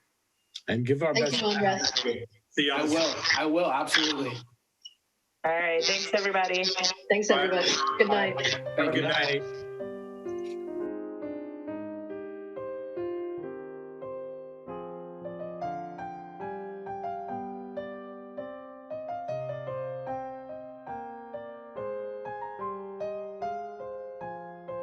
And give our Thank best. you, Andres. See you. I will, absolutely. All right. Thanks, everybody. Thanks, everybody. Good night. Thank you. Good night.